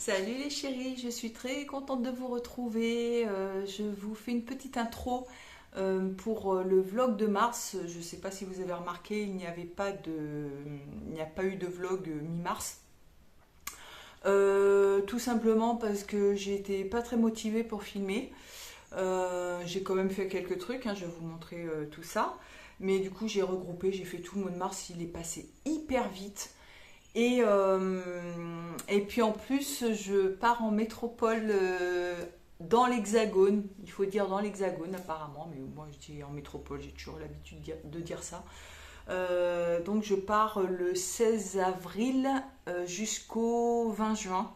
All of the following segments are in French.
Salut les chéris, je suis très contente de vous retrouver. Je vous fais une petite intro pour le vlog de mars. Je ne sais pas si vous avez remarqué, il n'y a pas eu de vlog mi-mars. Tout simplement parce que j'étais pas très motivée pour filmer. J'ai quand même fait quelques trucs, hein, je vais vous montrer tout ça. Mais du coup, j'ai regroupé, j'ai fait tout le mois de mars, il est passé hyper vite. Et puis en plus, je pars en métropole dans l'Hexagone. Il faut dire dans l'Hexagone apparemment, mais moi je dis en métropole, j'ai toujours l'habitude de dire ça. Donc je pars le 16 avril jusqu'au 20 juin.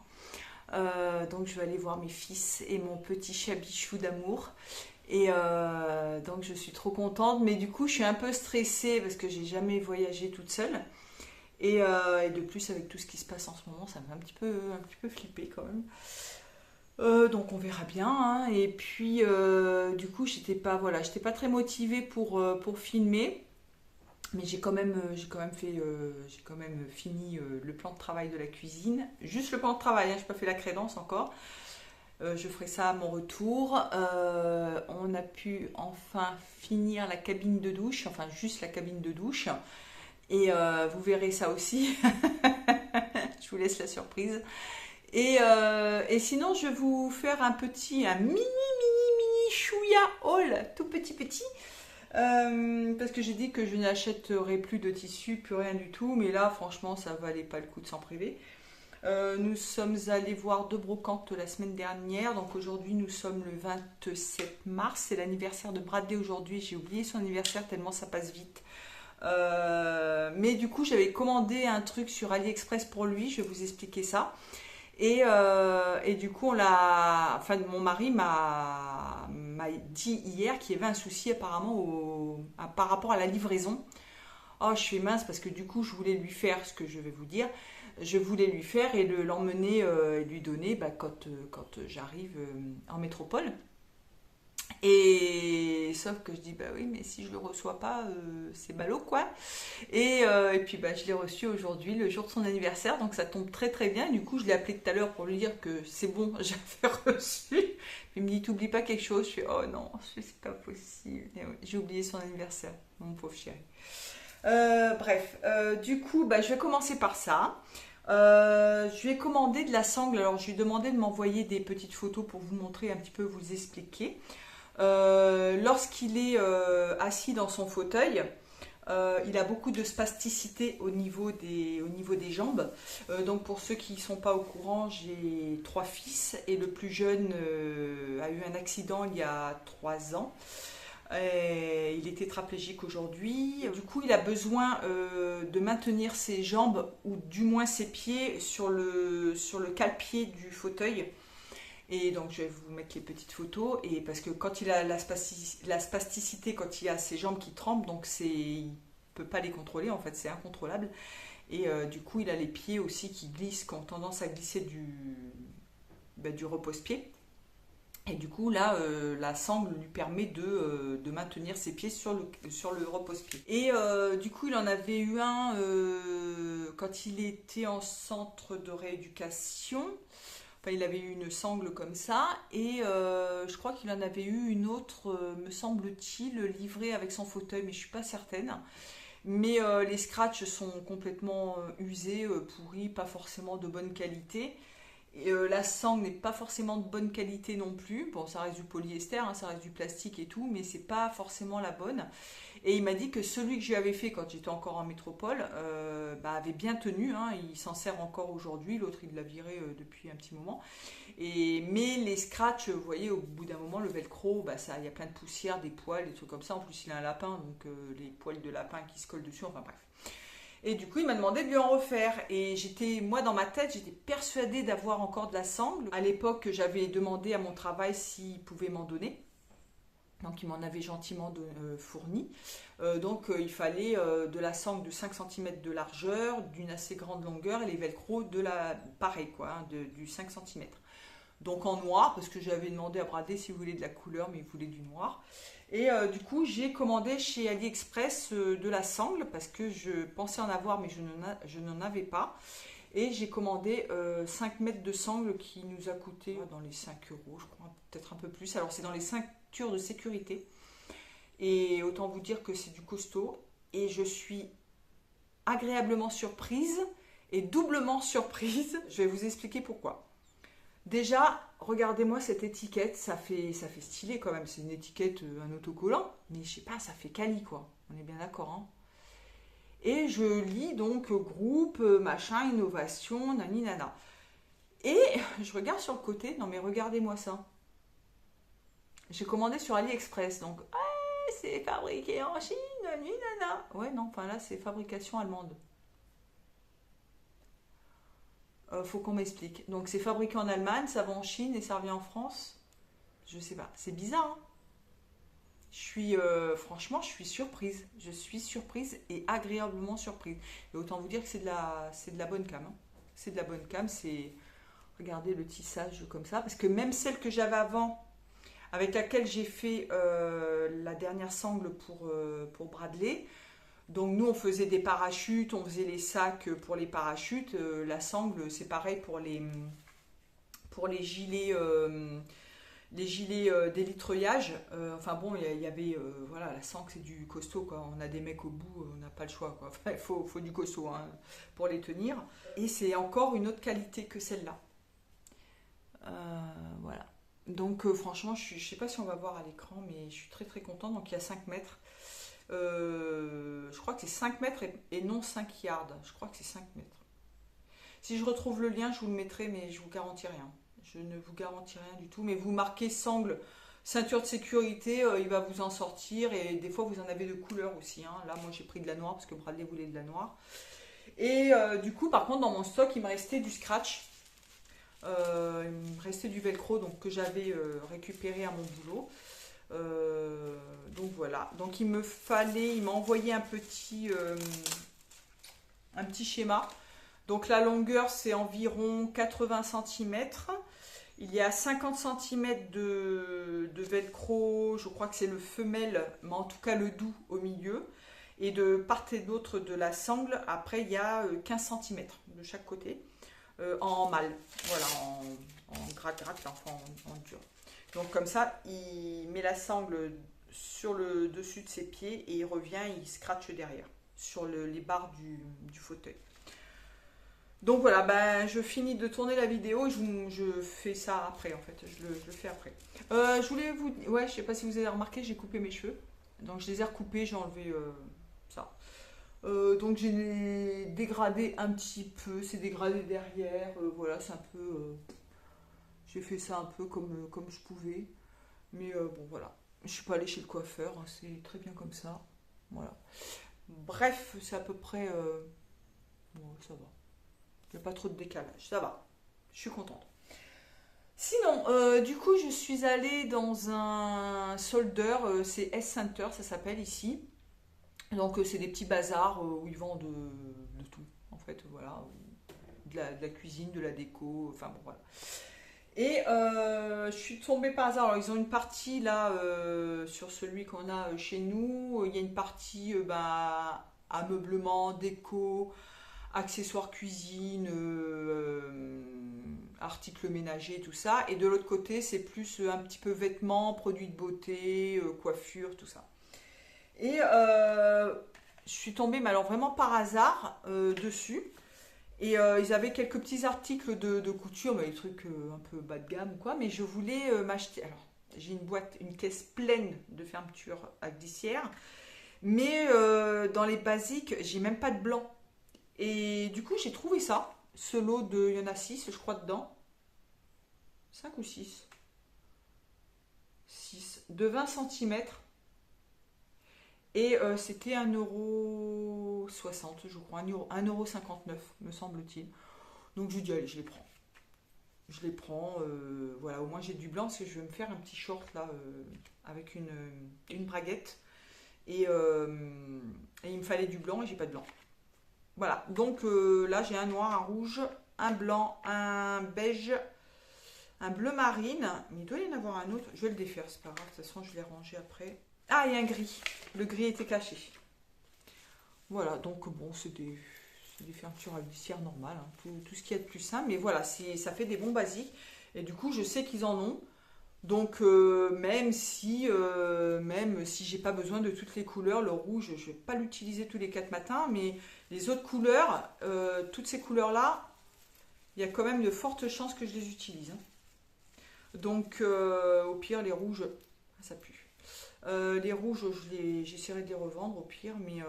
Donc je vais aller voir mes fils et mon petit chabichou d'amour. Donc je suis trop contente, mais du coup je suis un peu stressée parce que j'ai jamais voyagé toute seule. Et de plus, avec tout ce qui se passe en ce moment, ça me fait un petit peu flipper quand même. Donc on verra bien, hein. Et puis du coup, j'étais pas très motivée pour filmer, mais j'ai quand même fini le plan de travail de la cuisine. Juste le plan de travail, hein, j'ai pas fait la crédence encore. Je ferai ça à mon retour. On a pu enfin finir la cabine de douche, enfin juste la cabine de douche. Et vous verrez ça aussi. Je vous laisse la surprise. Et sinon, je vais vous faire un mini chouïa haul, tout petit. Parce que j'ai dit que je n'achèterai plus de tissu, plus rien du tout. Mais là, franchement, ça valait pas le coup de s'en priver. Nous sommes allés voir deux brocantes la semaine dernière. Donc aujourd'hui, nous sommes le 27 mars. C'est l'anniversaire de Bradley aujourd'hui. J'ai oublié son anniversaire tellement ça passe vite. Mais du coup, j'avais commandé un truc sur AliExpress pour lui, je vais vous expliquer ça. Et du coup, mon mari m'a dit hier qu'il y avait un souci apparemment par rapport à la livraison. Oh, je suis mince parce que du coup, je voulais lui faire ce que je vais vous dire. Je voulais lui faire et l'emmener et lui donner quand j'arrive en métropole. Et sauf que je dis bah oui mais si je le reçois pas c'est ballot quoi. Et puis bah je l'ai reçu aujourd'hui le jour de son anniversaire donc ça tombe très très bien. Du coup je l'ai appelé tout à l'heure pour lui dire que c'est bon j'avais reçu. Puis il me dit t'oublies pas quelque chose. Je suis oh non c'est pas possible. Et ouais, j'ai oublié son anniversaire mon pauvre chéri. Du coup bah je vais commencer par ça. Je lui ai commandé de la sangle. Alors je lui ai demandé de m'envoyer des petites photos pour vous montrer un petit peu vous expliquer. Lorsqu'il est assis dans son fauteuil, il a beaucoup de spasticité au niveau des jambes. Donc pour ceux qui ne sont pas au courant, j'ai trois fils et le plus jeune a eu un accident il y a 3 ans. Et il est tétraplégique aujourd'hui. Du coup, il a besoin de maintenir ses jambes ou du moins ses pieds sur le cale-pied du fauteuil. Et donc je vais vous mettre les petites photos. Et parce que quand il a la spasticité, quand il a ses jambes qui tremblent, donc il peut pas les contrôler en fait, c'est incontrôlable. Et du coup il a les pieds aussi qui glissent, qui ont tendance à glisser du repose-pied. Et du coup là la sangle lui permet de maintenir ses pieds sur le repose-pied. Et du coup il en avait eu un quand il était en centre de rééducation. Enfin, il avait eu une sangle comme ça et je crois qu'il en avait eu une autre, me semble-t-il, livrée avec son fauteuil, mais je suis pas certaine. Mais les scratchs sont complètement usés, pourris, pas forcément de bonne qualité. Et la sangle n'est pas forcément de bonne qualité non plus. Bon, ça reste du polyester, hein, ça reste du plastique et tout, mais c'est pas forcément la bonne. Et il m'a dit que celui que je lui avais fait quand j'étais encore en métropole avait bien tenu, hein, il s'en sert encore aujourd'hui. L'autre, il l'a viré depuis un petit moment. Mais les scratchs, vous voyez, au bout d'un moment, le velcro, il y a plein de poussière, des poils, des trucs comme ça. En plus, il a un lapin, donc les poils de lapin qui se collent dessus, enfin bref. Et du coup, il m'a demandé de lui en refaire. Et moi, dans ma tête, j'étais persuadée d'avoir encore de la sangle. À l'époque, j'avais demandé à mon travail s'il pouvait m'en donner. Donc, il m'en avait gentiment fourni. Il fallait de la sangle de 5 cm de largeur, d'une assez grande longueur, et les velcro pareil, quoi, hein, du 5 cm. Donc en noir, parce que j'avais demandé à Bradley s'il voulait de la couleur, mais il voulait du noir. Et du coup, j'ai commandé chez AliExpress de la sangle, parce que je pensais en avoir, mais je n'en avais pas. Et j'ai commandé 5 mètres de sangle qui nous a coûté dans les 5 euros, je crois, peut-être un peu plus. Alors c'est dans les ceintures de sécurité. Et autant vous dire que c'est du costaud. Et je suis agréablement surprise et doublement surprise. Je vais vous expliquer pourquoi. Déjà, regardez-moi cette étiquette, ça fait stylé quand même. C'est une étiquette, un autocollant, mais je sais pas, ça fait quali quoi. On est bien d'accord, hein. Et je lis donc groupe, machin, innovation, nani nana. Et je regarde sur le côté, non mais regardez-moi ça. J'ai commandé sur AliExpress, donc c'est fabriqué en Chine, nani nana. Ouais, non, enfin là c'est fabrication allemande. Faut qu'on m'explique. Donc c'est fabriqué en Allemagne, ça va en Chine et ça revient en France. Je sais pas, c'est bizarre, hein. Franchement, je suis surprise. Je suis surprise et agréablement surprise. Et autant vous dire que c'est de la bonne cam, hein. C'est de la bonne cam. Regardez le tissage comme ça. Parce que même celle que j'avais avant, avec laquelle j'ai fait la dernière sangle pour Bradley. Donc nous, on faisait des parachutes, on faisait les sacs pour les parachutes. La sangle, c'est pareil pour les gilets. Les gilets d'élitreuillage, enfin bon, il y avait, voilà, la sangle c'est du costaud quoi, on a des mecs au bout, on n'a pas le choix quoi, enfin, il faut du costaud hein, pour les tenir, et c'est encore une autre qualité que celle-là. Voilà, donc franchement, je sais pas si on va voir à l'écran, mais je suis très très contente, donc il y a 5 mètres, je crois que c'est 5 mètres et non 5 yards, je crois que c'est 5 mètres. Si je retrouve le lien, je vous le mettrai, mais je vous garantis rien. Je ne vous garantis rien du tout, mais vous marquez sangle, ceinture de sécurité, il va vous en sortir, et des fois vous en avez de couleur aussi, hein. Là moi j'ai pris de la noire parce que Bradley voulait de la noire. Et du coup par contre dans mon stock il me restait du scratch, il me restait du velcro donc, que j'avais récupéré à mon boulot. Donc voilà, donc il m'a envoyé un petit schéma. Donc la longueur c'est environ 80 cm. Il y a 50 cm de velcro, je crois que c'est le femelle, mais en tout cas le doux au milieu. Et de part et d'autre de la sangle, après il y a 15 cm de chaque côté, en mâle, voilà, en gratte-gratte, enfin en dur. Donc comme ça, il met la sangle sur le dessus de ses pieds et il revient, il scratche derrière, sur les barres du fauteuil. Donc voilà, ben, je finis de tourner la vidéo, je fais ça après en fait, je le fais après. Je voulais vous... Ouais, je sais pas si vous avez remarqué, j'ai coupé mes cheveux. Donc je les ai recoupés, j'ai enlevé ça. Donc j'ai dégradé un petit peu, c'est dégradé derrière, voilà, c'est un peu... j'ai fait ça un peu comme je pouvais. Mais bon voilà, je suis pas allée chez le coiffeur, hein, c'est très bien comme ça. Voilà. Bref, c'est à peu près... bon, ça va. Il n'y a pas trop de décalage, ça va, je suis contente. Sinon, du coup, je suis allée dans un soldeur, c'est S-Center, ça s'appelle ici. Donc, c'est des petits bazars où ils vendent de tout, en fait, voilà. De la cuisine, de la déco, enfin bon, voilà. Et je suis tombée par hasard, alors ils ont une partie là, sur celui qu'on a chez nous, il y a une partie ameublement, déco, accessoires cuisine, articles ménagers, tout ça. Et de l'autre côté, c'est plus un petit peu vêtements, produits de beauté, coiffure, tout ça. Et je suis tombée, mais alors vraiment par hasard, dessus. Et ils avaient quelques petits articles de couture, mais des trucs un peu bas de gamme ou quoi. Mais je voulais m'acheter. Alors, j'ai une caisse pleine de fermeture à glissière. Mais dans les basiques, j'ai même pas de blanc. Et du coup, j'ai trouvé ça. Ce lot de. Il y en a 6, je crois, dedans. 5 ou 6. 6. De 20 cm. Et c'était 1,60 €, je crois. 1,59 €, me semble-t-il. Donc, je dis, allez, je les prends. Je les prends. Voilà, au moins, j'ai du blanc parce que je vais me faire un petit short là, avec une braguette. Et il me fallait du blanc et j'ai pas de blanc. Voilà, donc là j'ai un noir, un rouge, un blanc, un beige, un bleu marine, mais il doit y en avoir un autre, je vais le défaire, c'est pas grave, de toute façon je l'ai rangé après. Ah, et un gris, le gris était caché. Voilà, donc bon, c'est des fermetures à glissière normales, hein, tout ce qu'il y a de plus simple. Mais voilà, ça fait des bons basiques. Et du coup, je sais qu'ils en ont. Donc, même si j'ai pas besoin de toutes les couleurs, le rouge, je vais pas l'utiliser tous les 4 matins. Mais les autres couleurs, toutes ces couleurs-là, il y a quand même de fortes chances que je les utilise, hein. Donc, au pire, les rouges, ça pue. Les rouges, j'essaierai de les revendre au pire, mais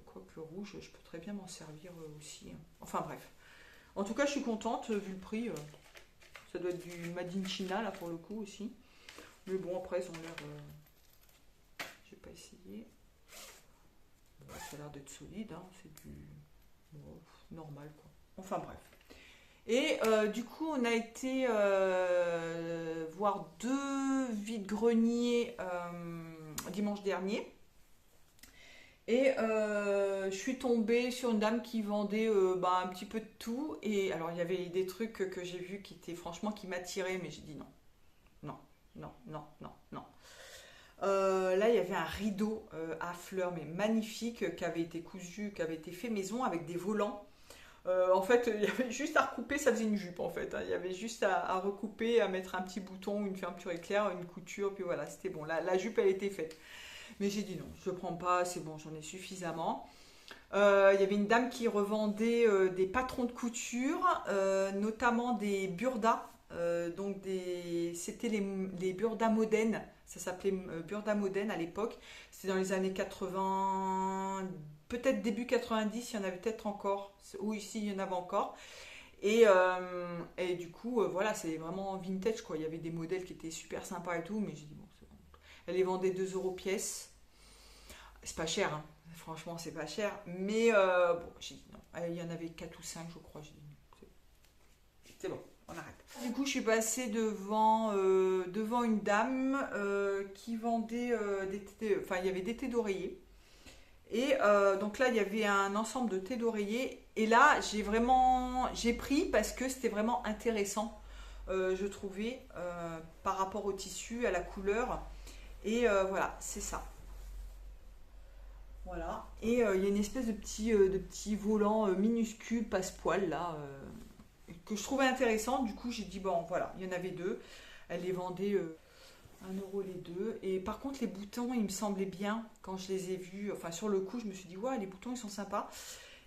quoique le rouge, je peux très bien m'en servir aussi, hein. Enfin bref. En tout cas, je suis contente, vu le prix. Ça doit être du Made in China, là, pour le coup, aussi. Mais bon, après, ils ont l'air... Je vais pas essayer. Bon, ça a l'air d'être solide, hein. C'est du... Bon, normal, quoi. Enfin bref. Et du coup, on a été voir 2 vide-greniers dimanche dernier. Et je suis tombée sur une dame qui vendait un petit peu de tout. Et alors, il y avait des trucs que j'ai vus qui étaient franchement qui m'attiraient, mais j'ai dit non, non, non, non, non, non. Là, il y avait un rideau à fleurs, mais magnifique, qui avait été cousu, qui avait été fait maison avec des volants. En fait, il y avait juste à recouper, ça faisait une jupe en fait, hein. Il y avait juste à recouper, à mettre un petit bouton, une fermeture éclair, une couture, puis voilà, c'était bon. La jupe, elle était faite. Mais j'ai dit non, je ne prends pas, c'est bon, j'en ai suffisamment. Il y avait une dame qui revendait des patrons de couture, notamment des burdas. C'était les burdas Modène, ça s'appelait burda Modène à l'époque. C'était dans les années 80, peut-être début 90, il y en avait peut-être encore. Oui, ici, il y en avait encore. Et du coup, voilà, c'est vraiment vintage, quoi. Il y avait des modèles qui étaient super sympas et tout, mais j'ai dit bon, c'est bon. Elle les vendait 2 euros pièce. C'est pas cher, hein. Franchement, c'est pas cher. Mais bon, j'ai dit non. Il y en avait 4 ou 5, je crois. J'ai dit non. C'est bon, on arrête. Du coup, je suis passée devant une dame qui vendait enfin, il y avait des thés d'oreiller. Et donc là, il y avait un ensemble de thés d'oreiller. Et là, j'ai pris parce que c'était vraiment intéressant, je trouvais, par rapport au tissu, à la couleur. Et voilà, c'est ça. Voilà. Et il y a une espèce de petit volant minuscule, passe-poil, là, que je trouvais intéressant. Du coup, j'ai dit, bon, voilà, il y en avait 2. Elle les vendait 1 euro les 2. Et par contre, les boutons, ils me semblaient bien quand je les ai vus. Enfin, sur le coup, je me suis dit, ouais, les boutons, ils sont sympas.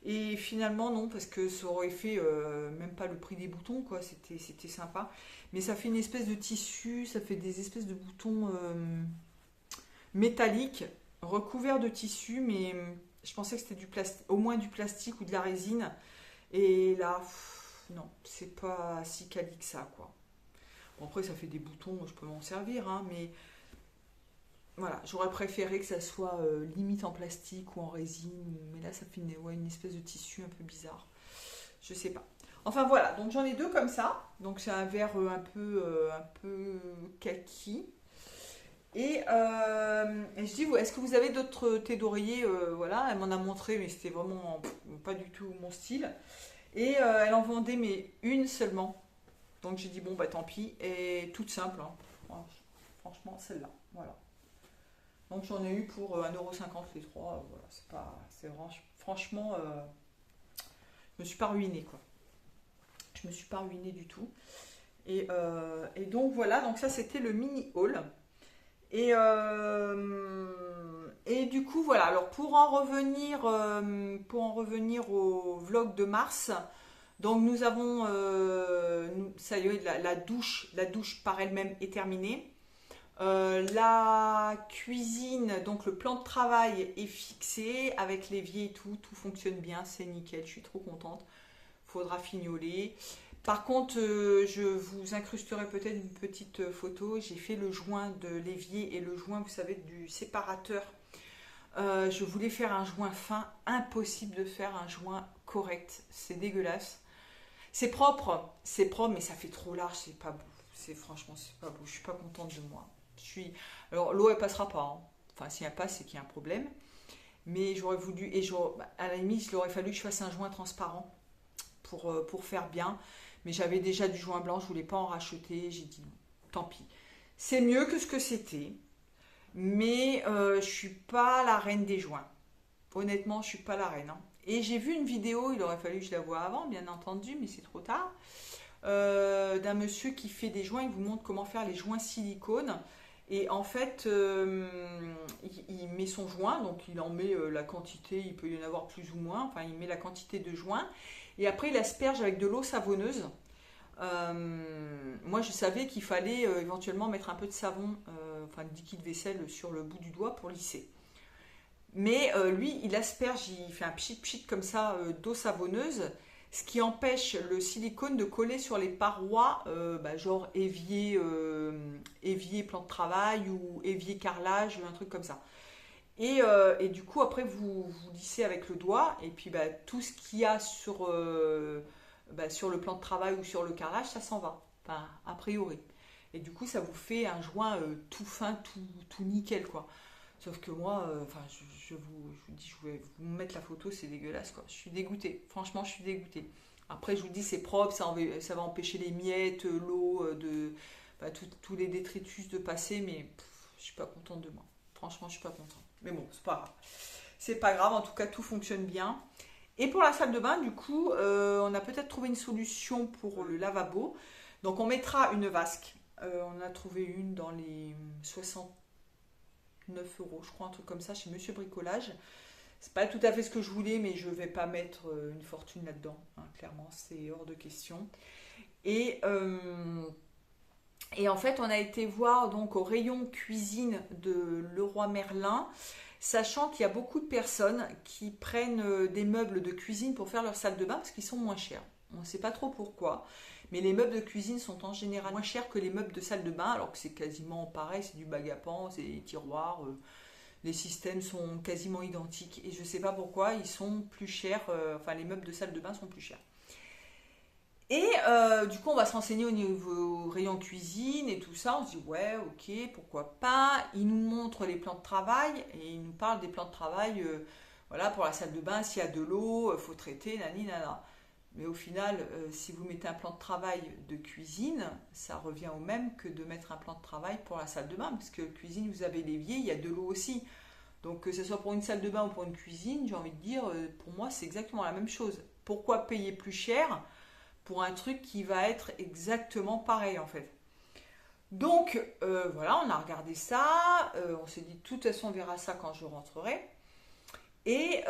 Et finalement, non, parce que ça aurait fait même pas le prix des boutons, quoi. C'était sympa. Mais ça fait une espèce de tissu, ça fait des espèces de boutons métalliques, recouverts de tissu, mais je pensais que c'était au moins du plastique ou de la résine. Et là, non, c'est pas si quali que ça, quoi. Bon, après, ça fait des boutons, je peux m'en servir, hein, mais voilà, j'aurais préféré que ça soit limite en plastique ou en résine, mais là, ça fait une espèce de tissu un peu bizarre. Je sais pas. Enfin voilà, donc j'en ai 2 comme ça. Donc c'est un vert un peu kaki. Et je dis, est-ce que vous avez d'autres thés d'oreiller? Voilà, elle m'en a montré, mais c'était vraiment pas du tout mon style. Et elle en vendait, mais une seulement. Donc j'ai dit, bon, bah tant pis. Et toute simple, hein. Franchement, celle-là. Voilà. Donc j'en ai eu pour 1,50 € les 3. Voilà, c'est vraiment, franchement, je me suis pas ruinée, quoi. Je me suis pas ruinée du tout. Et donc voilà, donc ça c'était le mini haul. Et du coup, voilà. Alors pour en revenir au vlog de mars, donc nous avons, ça y est, la douche par elle-même est terminée. La cuisine, donc le plan de travail est fixé avec l'évier et tout fonctionne bien, c'est nickel, je suis trop contente. Faudra fignoler. Par contre, je vous incrusterai peut-être une petite photo. J'ai fait le joint de l'évier et le joint, vous savez, du séparateur. Je voulais faire un joint fin. Impossible de faire un joint correct. C'est dégueulasse. C'est propre, mais ça fait trop large. C'est pas beau. Franchement, c'est pas beau. Je suis pas contente de moi. Alors, l'eau, elle passera pas, hein. Enfin, si elle passe, c'est qu'il y a un problème. Mais j'aurais voulu, à la limite, il aurait fallu que je fasse un joint transparent pour faire bien. Mais j'avais déjà du joint blanc, je voulais pas en racheter. J'ai dit non, tant pis. C'est mieux que ce que c'était. Mais je suis pas la reine des joints. Honnêtement, je suis pas la reine, hein. Et j'ai vu une vidéo, il aurait fallu que je la voie avant, bien entendu, mais c'est trop tard, d'un monsieur qui fait des joints, il vous montre comment faire les joints silicone. Et en fait, il met son joint, donc il en met la quantité, il peut y en avoir plus ou moins, enfin il met la quantité de joints, et après il asperge avec de l'eau savonneuse. Moi je savais qu'il fallait éventuellement mettre un peu de savon, enfin de liquide vaisselle sur le bout du doigt pour lisser. Mais lui, il asperge, il fait un pchit pchit comme ça d'eau savonneuse, ce qui empêche le silicone de coller sur les parois, genre évier plan de travail ou évier carrelage, un truc comme ça. Et du coup, après, vous lissez avec le doigt, et puis tout ce qu'il y a sur le plan de travail ou sur le carrelage, ça s'en va, enfin, a priori. Et du coup, ça vous fait un joint tout fin, tout nickel, quoi. Sauf que moi, enfin, je vous dis, je vais vous mettre la photo, c'est dégueulasse, quoi. Je suis dégoûtée. Franchement, je suis dégoûtée. Après, je vous dis, c'est propre, ça va empêcher les miettes, l'eau, enfin, tous les détritus de passer, mais je suis pas contente de moi. Franchement, je suis pas contente. Mais bon, c'est pas grave. C'est pas grave, en tout cas, tout fonctionne bien. Et pour la salle de bain, du coup, on a peut-être trouvé une solution pour le lavabo. Donc, on mettra une vasque. On a trouvé une dans les 69 €, je crois, un truc comme ça, chez Monsieur Bricolage. C'est pas tout à fait ce que je voulais, mais je vais pas mettre une fortune là-dedans, hein, clairement, c'est hors de question. Et, euh, et en fait, on a été voir donc au rayon cuisine de Leroy Merlin, sachant qu'il y a beaucoup de personnes qui prennent des meubles de cuisine pour faire leur salle de bain parce qu'ils sont moins chers. On ne sait pas trop pourquoi, mais les meubles de cuisine sont en général moins chers que les meubles de salle de bain, alors que c'est quasiment pareil, c'est du bag-à-pan, c'est des tiroirs, les systèmes sont quasiment identiques. Et je ne sais pas pourquoi, ils sont plus chers, enfin les meubles de salle de bain sont plus chers. Et du coup, on va se renseigner au niveau rayon cuisine et tout ça. On se dit, ouais, ok, pourquoi pas. Il nous montre les plans de travail et il nous parle des plans de travail. Voilà, pour la salle de bain, s'il y a de l'eau, il faut traiter, nani, nana. Mais au final, si vous mettez un plan de travail de cuisine, ça revient au même que de mettre un plan de travail pour la salle de bain. Parce que cuisine, vous avez l'évier, il y a de l'eau aussi. Donc, que ce soit pour une salle de bain ou pour une cuisine, j'ai envie de dire, pour moi, c'est exactement la même chose. Pourquoi payer plus cher pour un truc qui va être exactement pareil en fait. Donc voilà, on a regardé ça, on s'est dit de toute façon on verra ça quand je rentrerai. Et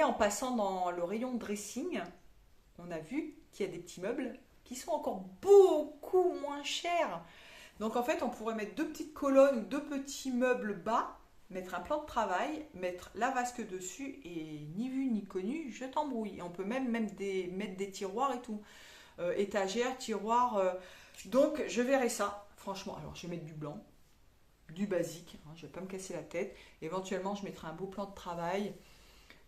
en passant dans le rayon dressing, on a vu qu'il y a des petits meubles qui sont encore beaucoup moins chers. Donc en fait, on pourrait mettre deux petites colonnes ou deux petits meubles bas, mettre un plan de travail, mettre la vasque dessus et ni vu ni connu, je t'embrouille. Et on peut mettre des tiroirs et tout. Étagères, tiroirs. Donc je verrai ça, franchement. Alors je vais mettre du blanc, du basique, hein, je ne vais pas me casser la tête. Éventuellement, je mettrai un beau plan de travail.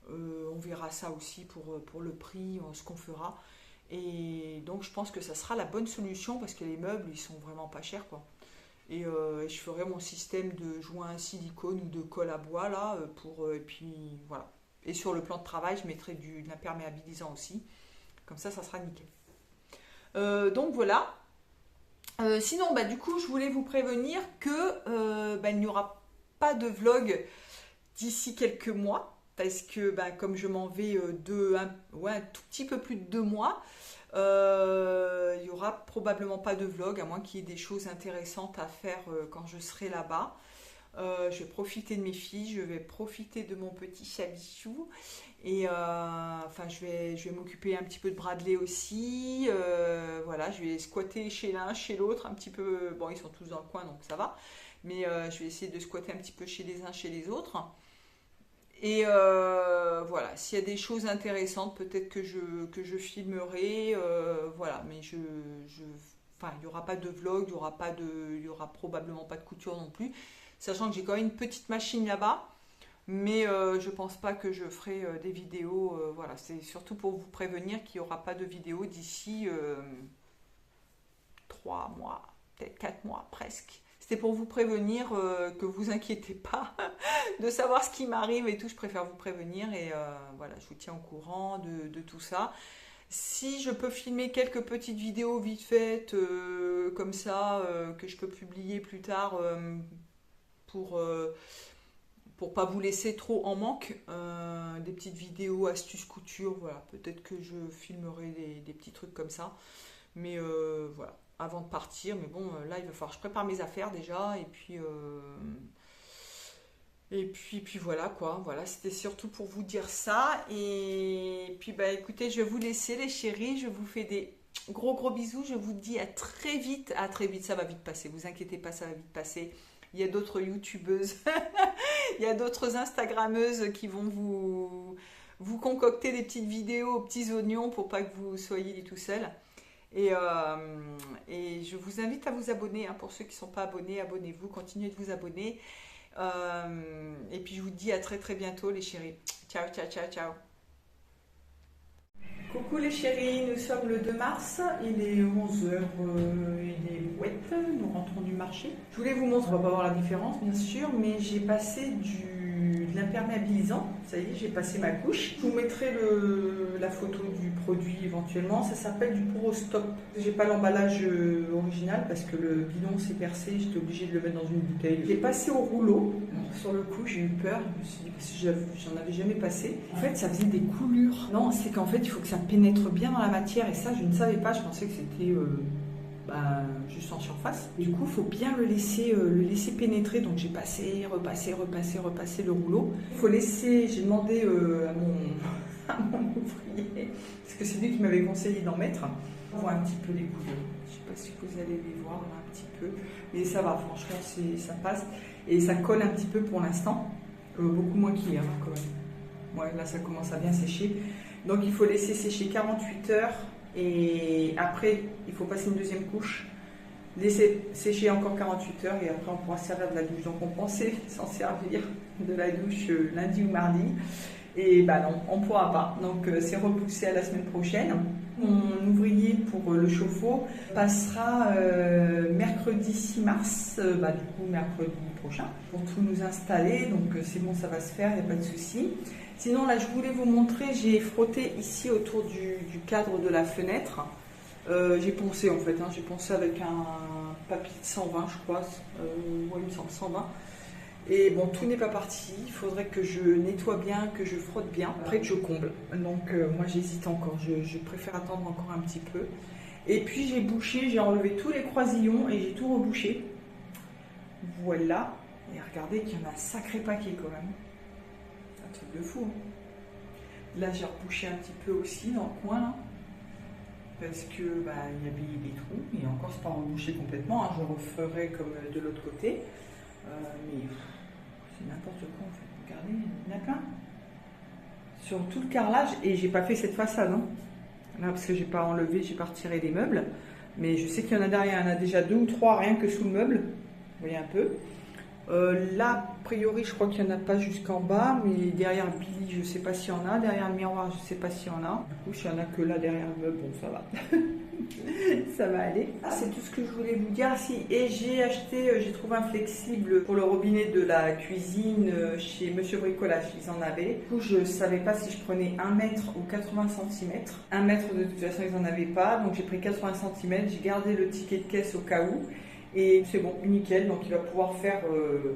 On verra ça aussi pour le prix, ce qu'on fera. Et donc je pense que ça sera la bonne solution parce que les meubles, ils sont vraiment pas chers, quoi. Et je ferai mon système de joint silicone ou de colle à bois là et puis voilà. Et sur le plan de travail, je mettrai de l'imperméabilisant aussi. Comme ça sera nickel. Donc voilà. Sinon, du coup, je voulais vous prévenir que il n'y aura pas de vlog d'ici quelques mois. Parce que comme je m'en vais un tout petit peu plus de 2 mois, il n'y aura probablement pas de vlog, à moins qu'il y ait des choses intéressantes à faire quand je serai là-bas. Je vais profiter de mes filles, je vais profiter de mon petit chabichou. Et enfin, je vais m'occuper un petit peu de Bradley aussi. Voilà, je vais squatter chez l'un, chez l'autre, un petit peu. Bon, ils sont tous dans le coin, donc ça va. Mais je vais essayer de squatter un petit peu chez les uns, chez les autres. Et voilà, s'il y a des choses intéressantes, peut-être que je filmerai, voilà, mais enfin, il n'y aura pas de vlog, il y aura probablement pas de couture non plus, sachant que j'ai quand même une petite machine là-bas, mais je pense pas que je ferai des vidéos, voilà, c'est surtout pour vous prévenir qu'il n'y aura pas de vidéo d'ici 3 mois, peut-être 4 mois presque. C'était pour vous prévenir que vous inquiétez pas de savoir ce qui m'arrive et tout. Je préfère vous prévenir et voilà, je vous tiens au courant de tout ça. Si je peux filmer quelques petites vidéos vite faites comme ça que je peux publier plus tard pour pour pas vous laisser trop en manque, des petites vidéos, astuces couture, voilà, peut-être que je filmerai des petits trucs comme ça, mais voilà, avant de partir, mais bon, là il va falloir que je prépare mes affaires déjà, puis voilà quoi, voilà, c'était surtout pour vous dire ça, et puis bah écoutez, je vais vous laisser les chéris, je vous fais des gros gros bisous, je vous dis à très vite, ça va vite passer, vous inquiétez pas, ça va vite passer, il y a d'autres youtubeuses, il y a d'autres instagrammeuses qui vont vous concocter des petites vidéos aux petits oignons pour pas que vous soyez tout seul. Et je vous invite à vous abonner, hein, pour ceux qui ne sont pas abonnés, abonnez-vous, continuez de vous abonner. Et puis je vous dis à très très bientôt les chéris. Ciao, ciao, ciao, ciao. Coucou les chéris, nous sommes le 2 mars, il est 11 heures, il est ouette, nous rentrons du marché. Je voulais vous montrer, on va pas voir la différence bien sûr, mais j'ai passé de l'imperméabilisant, ça y est, j'ai passé ma couche. Je vous mettrai la photo du produit éventuellement, ça s'appelle du Porostop. J'ai pas l'emballage original parce que le bidon s'est percé, j'étais obligée de le mettre dans une bouteille. J'ai passé au rouleau, sur le coup j'ai eu peur, je me suis dit, parce que j'en avais jamais passé. En fait ça faisait des coulures. Non, c'est qu'en fait il faut que ça pénètre bien dans la matière et ça je ne savais pas, je pensais que c'était juste en surface. Du coup il faut bien le laisser pénétrer, donc j'ai passé, repassé le rouleau. Il faut laisser, j'ai demandé à mon ouvrier, parce que c'est lui qui m'avait conseillé d'en mettre. On voit un petit peu les couleurs, je ne sais pas si vous allez les voir là, un petit peu, mais ça va, franchement ça passe et ça colle un petit peu pour l'instant, beaucoup moins qu'hier quand même. Ouais, là ça commence à bien sécher. Donc il faut laisser sécher 48 heures et après il faut passer une deuxième couche, laisser sécher encore 48 heures et après on pourra se servir de la douche. Donc on pensait s'en servir de la douche lundi ou mardi et bah non, on ne pourra pas. Donc c'est repoussé à la semaine prochaine. Mon ouvrier pour le chauffe-eau passera mercredi 6 mars, du coup mercredi prochain, pour tout nous installer. Donc c'est bon, ça va se faire, il n'y a pas de souci. Sinon là je voulais vous montrer, j'ai frotté ici autour du cadre de la fenêtre. J'ai poncé en fait, hein, j'ai poncé avec un papier de 120 je crois, ouais, il me semble 120. Et bon, tout n'est pas parti, il faudrait que je nettoie bien, que je frotte bien, après que je comble. Donc moi j'hésite encore, je préfère attendre encore un petit peu. Et puis j'ai bouché, j'ai enlevé tous les croisillons et j'ai tout rebouché. Voilà, et regardez qu'il y en a un sacré paquet quand même. Un truc de fou. Hein. Là j'ai rebouché un petit peu aussi dans le coin là. Parce que il y a des trous, et encore c'est pas rebouché complètement, hein, je referai comme de l'autre côté. Mais c'est n'importe quoi en fait, regardez, il y en a plein. Sur tout le carrelage, et j'ai pas fait cette façade, hein. Là parce que j'ai pas enlevé, j'ai pas retiré les meubles. Mais je sais qu'il y en a derrière, il y en a déjà 2 ou 3 rien que sous le meuble. Vous voyez un peu. Là, a priori, je crois qu'il n'y en a pas jusqu'en bas, mais derrière Billy, je ne sais pas s'il y en a. Derrière le miroir, je ne sais pas s'il y en a. Du coup, s'il n'y en a que là derrière le meuble, bon, ça va. Ça va aller. C'est tout ce que je voulais vous dire. Si, et j'ai trouvé un flexible pour le robinet de la cuisine chez Monsieur Bricolage. Ils en avaient. Du coup, je ne savais pas si je prenais 1 mètre ou 80 cm. 1 mètre, de toute façon, ils n'en avaient pas. Donc, j'ai pris 80 cm. J'ai gardé le ticket de caisse au cas où. Et c'est bon, nickel, donc il va pouvoir faire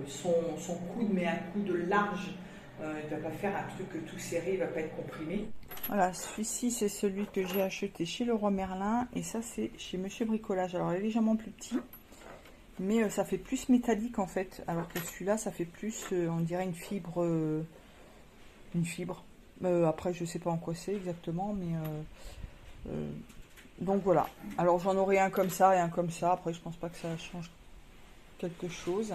son coude, mais un coude large. Il ne va pas faire un truc tout serré, il ne va pas être comprimé. Voilà, celui-ci c'est celui que j'ai acheté chez Leroy Merlin, et ça c'est chez Monsieur Bricolage. Alors il est légèrement plus petit, mais ça fait plus métallique en fait, alors que celui-là ça fait plus, on dirait une fibre. Après je sais pas en quoi c'est exactement, mais... donc voilà, alors j'en aurai un comme ça et un comme ça, après je pense pas que ça change quelque chose.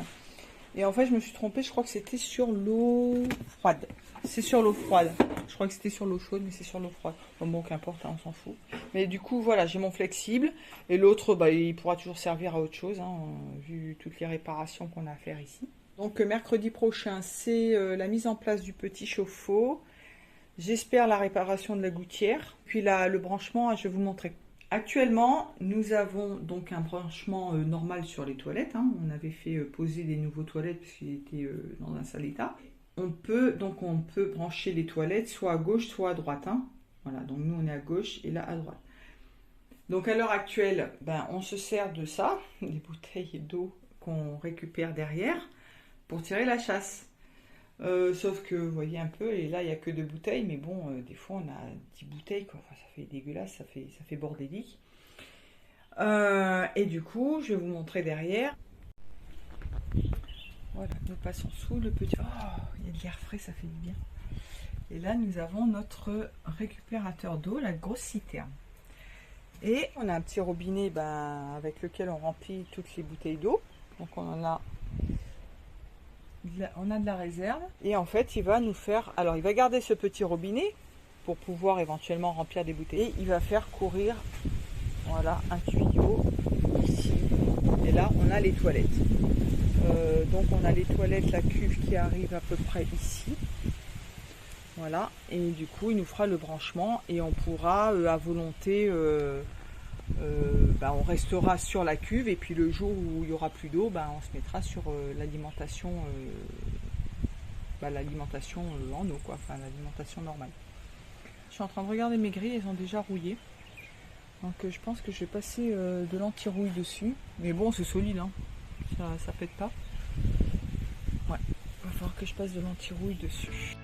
Et en fait je me suis trompée, je crois que c'était sur l'eau froide. C'est sur l'eau froide, je crois que c'était sur l'eau chaude, mais c'est sur l'eau froide. Bon, qu'importe, hein, on s'en fout. Mais du coup voilà, j'ai mon flexible, et l'autre il pourra toujours servir à autre chose, hein, vu toutes les réparations qu'on a à faire ici. Donc mercredi prochain c'est la mise en place du petit chauffe-eau. J'espère la réparation de la gouttière, puis le branchement, je vais vous montrer. Actuellement, nous avons donc un branchement normal sur les toilettes. Hein. On avait fait poser des nouveaux toilettes parce qu'ils étaient dans un sale état. On peut brancher les toilettes soit à gauche, soit à droite. Hein. Voilà, donc nous on est à gauche et là à droite. Donc à l'heure actuelle, on se sert de ça, des bouteilles d'eau qu'on récupère derrière, pour tirer la chasse. Sauf que vous voyez un peu, et là il n'y a que 2 bouteilles, mais bon, des fois on a 10 bouteilles, quoi. Enfin, ça fait dégueulasse, ça fait bordélique. Et du coup, je vais vous montrer derrière. Voilà, nous passons sous le petit... Oh, il y a de l'air frais, ça fait du bien. Et là, nous avons notre récupérateur d'eau, la grosse citerne. Et on a un petit robinet avec lequel on remplit toutes les bouteilles d'eau. Donc on a de la réserve. Et en fait, il va nous faire... Alors, il va garder ce petit robinet pour pouvoir éventuellement remplir des bouteilles. Et il va faire courir, voilà, un tuyau ici. Et là, on a les toilettes. Donc on a les toilettes, la cuve qui arrive à peu près ici. Voilà, et du coup il nous fera le branchement et on pourra à volonté, on restera sur la cuve, et puis le jour où il n'y aura plus d'eau, on se mettra sur l'alimentation en eau, quoi, enfin l'alimentation normale. Je suis en train de regarder mes grilles, elles ont déjà rouillé. Donc je pense que je vais passer de l'anti-rouille dessus. Mais bon, c'est solide, hein. Ça pète pas. Ouais, il va falloir que je passe de l'anti-rouille dessus.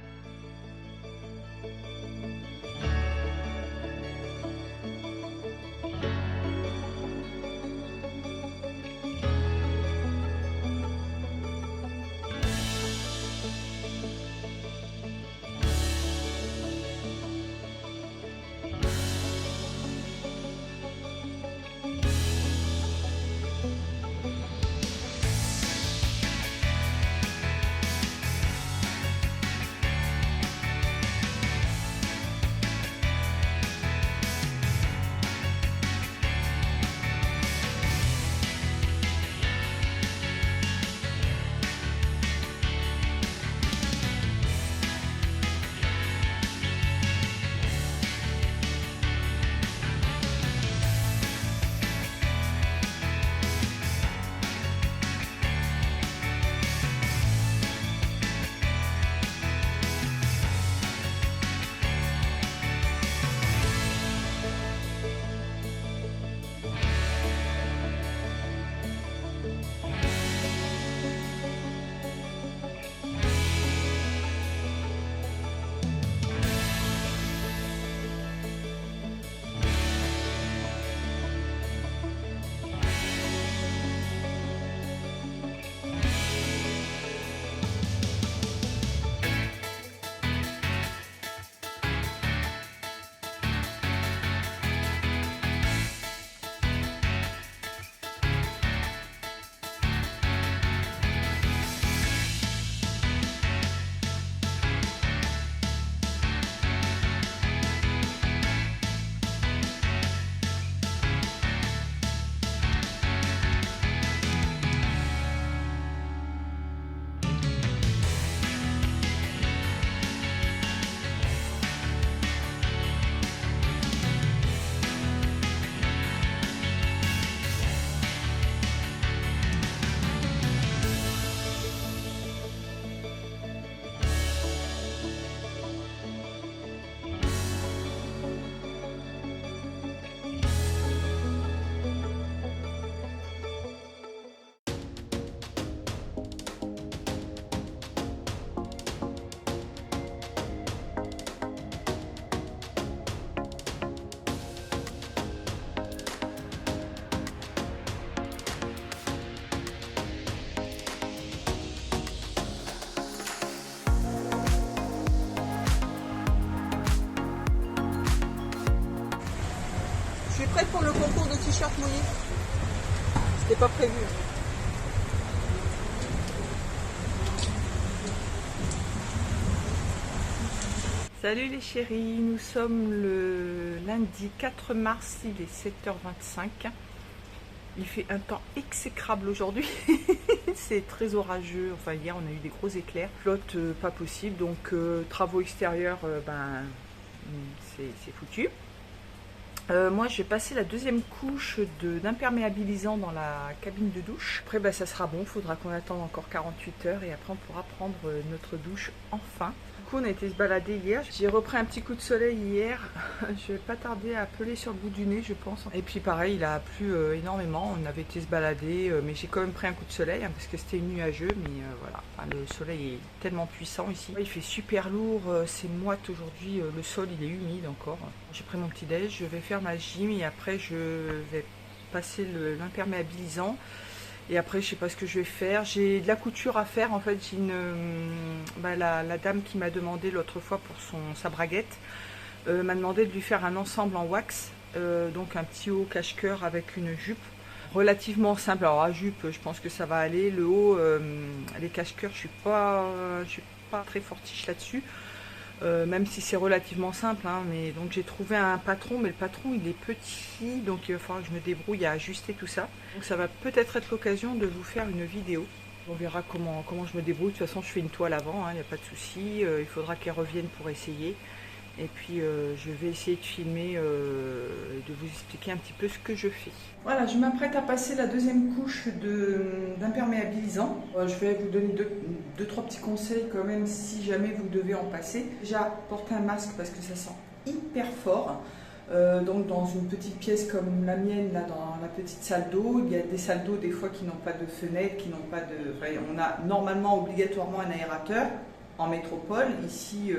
Je suis prête pour le concours de t-shirt mouillé. C'était pas prévu. Salut les chéris, nous sommes le lundi 4 mars, il est 7h25. Il fait un temps exécrable aujourd'hui. C'est très orageux. Enfin, hier on a eu des gros éclairs. Flotte pas possible. Donc travaux extérieurs, c'est foutu. Moi, je vais passer la deuxième couche d'imperméabilisant dans la cabine de douche. Après, ça sera bon. Il faudra qu'on attende encore 48 heures et après, on pourra prendre notre douche enfin. Du coup, on a été se balader hier. J'ai repris un petit coup de soleil hier. Je vais pas tarder à peler sur le bout du nez, je pense. Et puis, pareil, il a plu énormément. On avait été se balader, mais j'ai quand même pris un coup de soleil parce que c'était nuageux. Mais voilà, enfin, le soleil est tellement puissant ici. Il fait super lourd. C'est moite aujourd'hui. Le sol, il est humide encore. J'ai pris mon petit déj. Je vais faire ma gym et après je vais passer l'imperméabilisant et après je sais pas ce que je vais faire. J'ai de la couture à faire en fait. J'ai la dame qui m'a demandé l'autre fois pour sa braguette m'a demandé de lui faire un ensemble en wax, donc un petit haut cache-cœur avec une jupe relativement simple. Alors la jupe je pense que ça va aller, le haut les cache-cœurs je suis pas très fortiche là-dessus. Même si c'est relativement simple, hein, mais donc j'ai trouvé un patron, mais le patron il est petit, donc il va falloir que je me débrouille à ajuster tout ça. Donc ça va peut-être être l'occasion de vous faire une vidéo. On verra comment je me débrouille. De toute façon je fais une toile avant, il n'y a pas de souci. Il faudra qu'elle revienne pour essayer. Et puis je vais essayer de filmer, de vous expliquer un petit peu ce que je fais. Voilà, je m'apprête à passer la deuxième couche d'imperméabilisant. Je vais vous donner deux, trois petits conseils quand même si jamais vous devez en passer. Déjà, portez un masque parce que ça sent hyper fort. Donc dans une petite pièce comme la mienne, là dans la petite salle d'eau, il y a des salles d'eau des fois qui n'ont pas de fenêtre, qui n'ont pas de... Enfin, on a normalement obligatoirement un aérateur en métropole. Ici...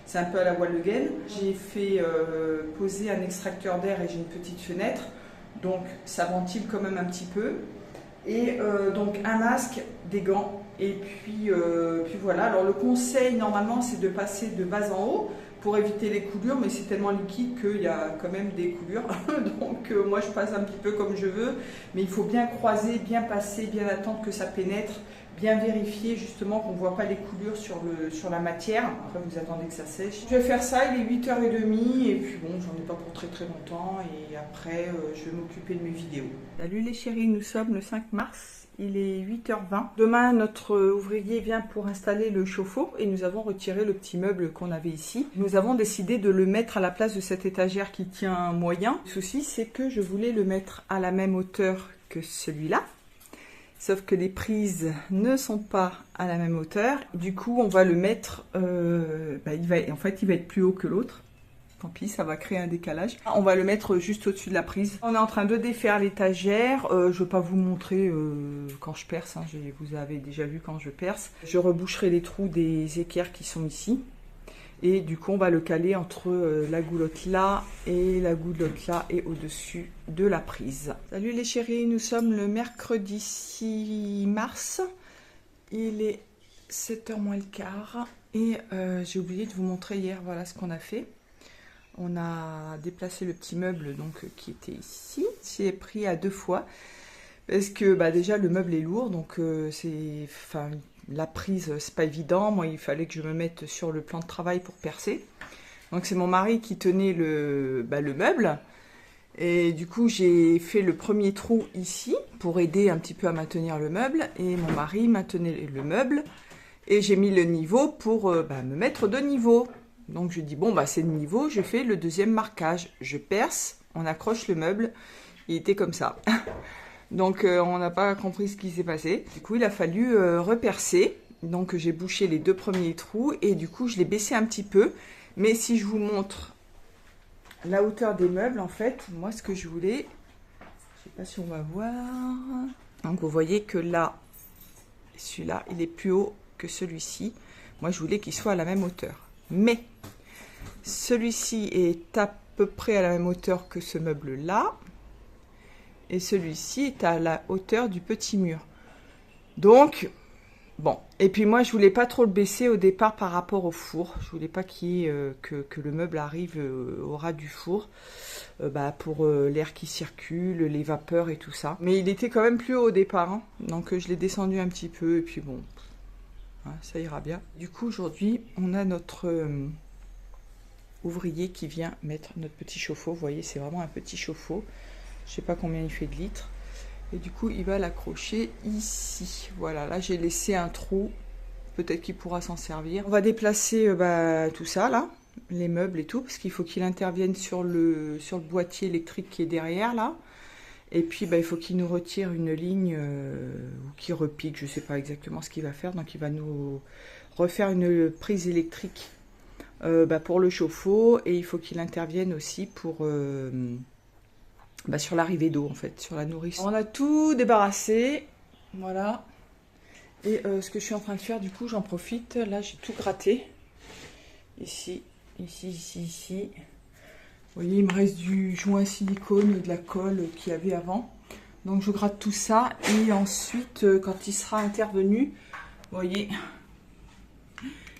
c'est un peu à la voile de Gaine. J'ai fait poser un extracteur d'air et j'ai une petite fenêtre. Donc ça ventile quand même un petit peu. Et donc un masque, des gants. Et puis voilà. Alors le conseil normalement c'est de passer de bas en haut pour éviter les coulures. Mais c'est tellement liquide qu'il y a quand même des coulures. Donc moi je passe un petit peu comme je veux. Mais il faut bien croiser, bien passer, bien attendre que ça pénètre. Bien vérifier justement qu'on ne voit pas les coulures sur la matière. Après vous attendez que ça sèche. Je vais faire ça, il est 8h30 et puis bon, j'en ai pas pour très très longtemps et après je vais m'occuper de mes vidéos. Salut les chéris, nous sommes le 5 mars, il est 8h20. Demain notre ouvrier vient pour installer le chauffe-eau et nous avons retiré le petit meuble qu'on avait ici. Nous avons décidé de le mettre à la place de cette étagère qui tient moyen. Le souci c'est que je voulais le mettre à la même hauteur que celui-là. Sauf que les prises ne sont pas à la même hauteur. Du coup, on va le mettre... il va être plus haut que l'autre. Tant pis, ça va créer un décalage. On va le mettre juste au-dessus de la prise. On est en train de défaire l'étagère. Je ne vais pas vous montrer quand je perce. Hein. Vous avez déjà vu quand je perce. Je reboucherai les trous des équerres qui sont ici. Et du coup, on va le caler entre la goulotte là et la goulotte là et au-dessus de la prise. Salut les chéris, nous sommes le mercredi 6 mars. Il est 7h moins le quart. Et j'ai oublié de vous montrer hier, voilà ce qu'on a fait. On a déplacé le petit meuble donc, qui était ici. J'ai pris à 2 fois. Parce que déjà le meuble est lourd, donc la prise c'est pas évident. Moi il fallait que je me mette sur le plan de travail pour percer. Donc c'est mon mari qui tenait le meuble. Et du coup j'ai fait le premier trou ici pour aider un petit peu à maintenir le meuble. Et mon mari maintenait le meuble. Et j'ai mis le niveau pour me mettre de niveau. Donc je dis bon c'est de niveau, je fais le deuxième marquage. Je perce, on accroche le meuble. Il était comme ça. Donc on n'a pas compris ce qui s'est passé. Du coup il a fallu repercer. Donc j'ai bouché les 2 premiers trous et du coup je l'ai baissé un petit peu. Mais si je vous montre la hauteur des meubles, en fait, moi ce que je voulais, je sais pas si on va voir. Donc vous voyez que là, celui-là, il est plus haut que celui-ci. Moi je voulais qu'il soit à la même hauteur. Mais celui-ci est à peu près à la même hauteur que ce meuble-là. Et celui-ci est à la hauteur du petit mur. Donc, bon. Et puis moi, je voulais pas trop le baisser au départ par rapport au four. Je voulais pas qu'il y ait, que le meuble arrive au ras du four. Pour l'air qui circule, les vapeurs et tout ça. Mais il était quand même plus haut au départ. Hein. Donc je l'ai descendu un petit peu. Et puis bon, ça ira bien. Du coup, aujourd'hui, on a notre ouvrier qui vient mettre notre petit chauffe-eau. Vous voyez, c'est vraiment un petit chauffe-eau. Je sais pas combien il fait de litres. Et du coup, il va l'accrocher ici. Voilà, là, j'ai laissé un trou. Peut-être qu'il pourra s'en servir. On va déplacer tout ça, là. les meubles et tout, parce qu'il faut qu'il intervienne sur le boîtier électrique qui est derrière là. Et puis il faut qu'il nous retire une ligne ou qu'il repique, je ne sais pas exactement ce qu'il va faire. Donc il va nous refaire une prise électrique pour le chauffe-eau, et il faut qu'il intervienne aussi pour sur l'arrivée d'eau en fait, sur la nourrice. On a tout débarrassé, voilà. Et ce que je suis en train de faire, du coup, j'en profite. Là, j'ai tout gratté. Ici, ici, ici, ici. Vous voyez, il me reste du joint silicone, de la colle qu'il y avait avant. Donc, je gratte tout ça. Et ensuite, quand il sera intervenu, vous voyez,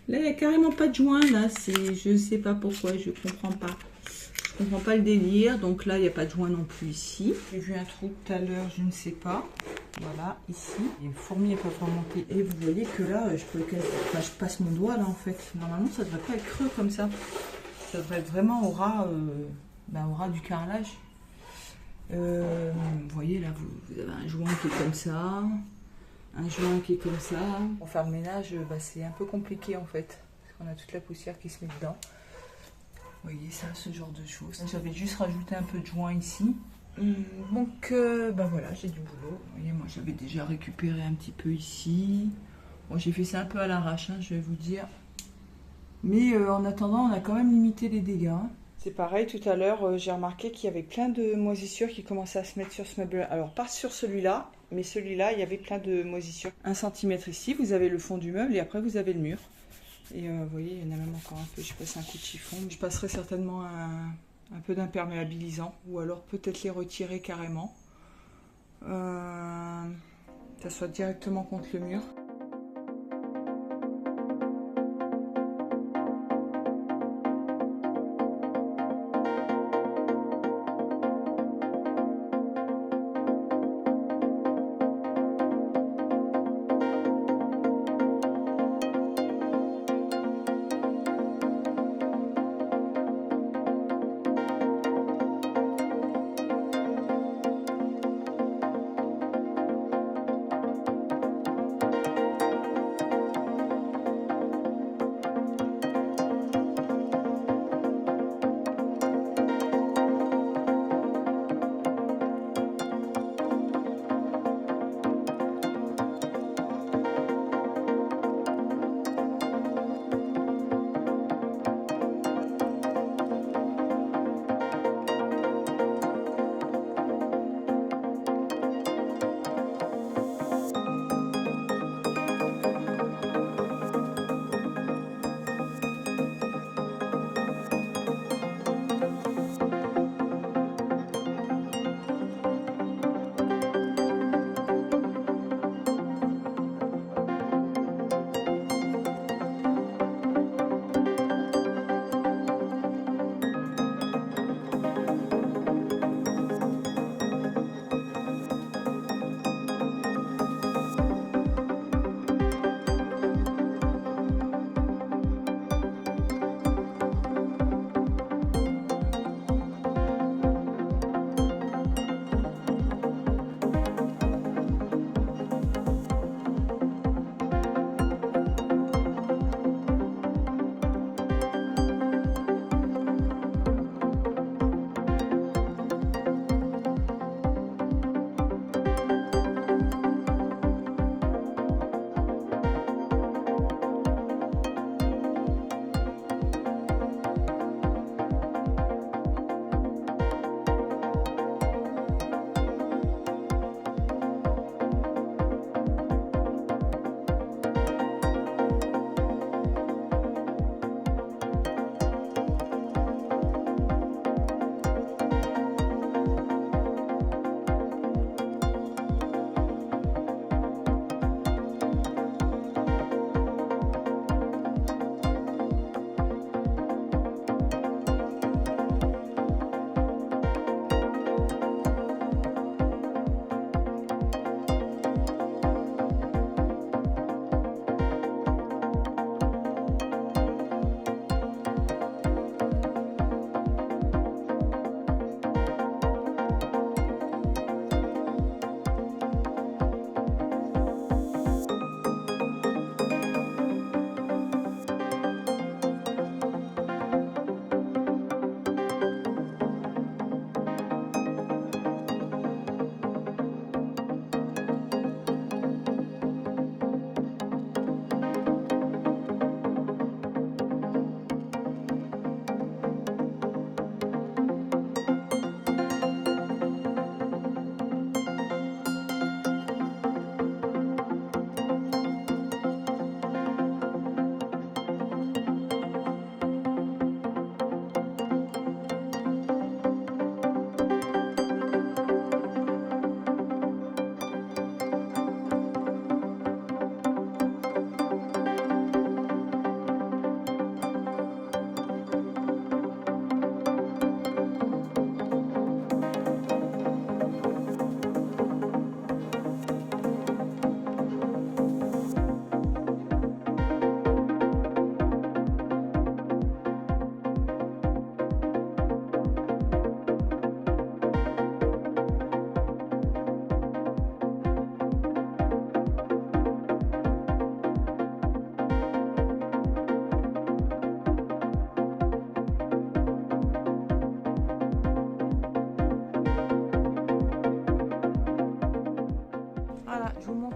là, il n'y a carrément pas de joint. Là, je ne sais pas pourquoi, je ne comprends pas. Je comprends pas le délire. Donc là, il n'y a pas de joint non plus ici. J'ai vu un trou tout à l'heure, je ne sais pas. Voilà, ici. Les fourmis, elles peuvent remonter. Et vous voyez que là, je passe mon doigt là en fait. Normalement, ça devrait pas être creux comme ça. Ça devrait être vraiment au ras du carrelage. Vous voyez là, vous avez un joint qui est comme ça. Un joint qui est comme ça. Pour faire le ménage, c'est un peu compliqué en fait. Parce qu'on a toute la poussière qui se met dedans. Vous voyez ça, ce genre de choses. J'avais juste rajouté un peu de joint ici. Donc voilà, j'ai du boulot. Vous voyez, moi j'avais déjà récupéré un petit peu ici. Bon, j'ai fait ça un peu à l'arrache, je vais vous dire. Mais en attendant, on a quand même limité les dégâts. C'est pareil, tout à l'heure, j'ai remarqué qu'il y avait plein de moisissures qui commençaient à se mettre sur ce meuble. Alors, pas sur celui-là, mais celui-là, il y avait plein de moisissures. 1 centimètre ici, vous avez le fond du meuble et après vous avez le mur. Et vous voyez, il y en a même encore un peu. Je passe un coup de chiffon. Je passerai certainement un peu d'imperméabilisant. Ou alors peut-être les retirer carrément. Ça soit directement contre le mur.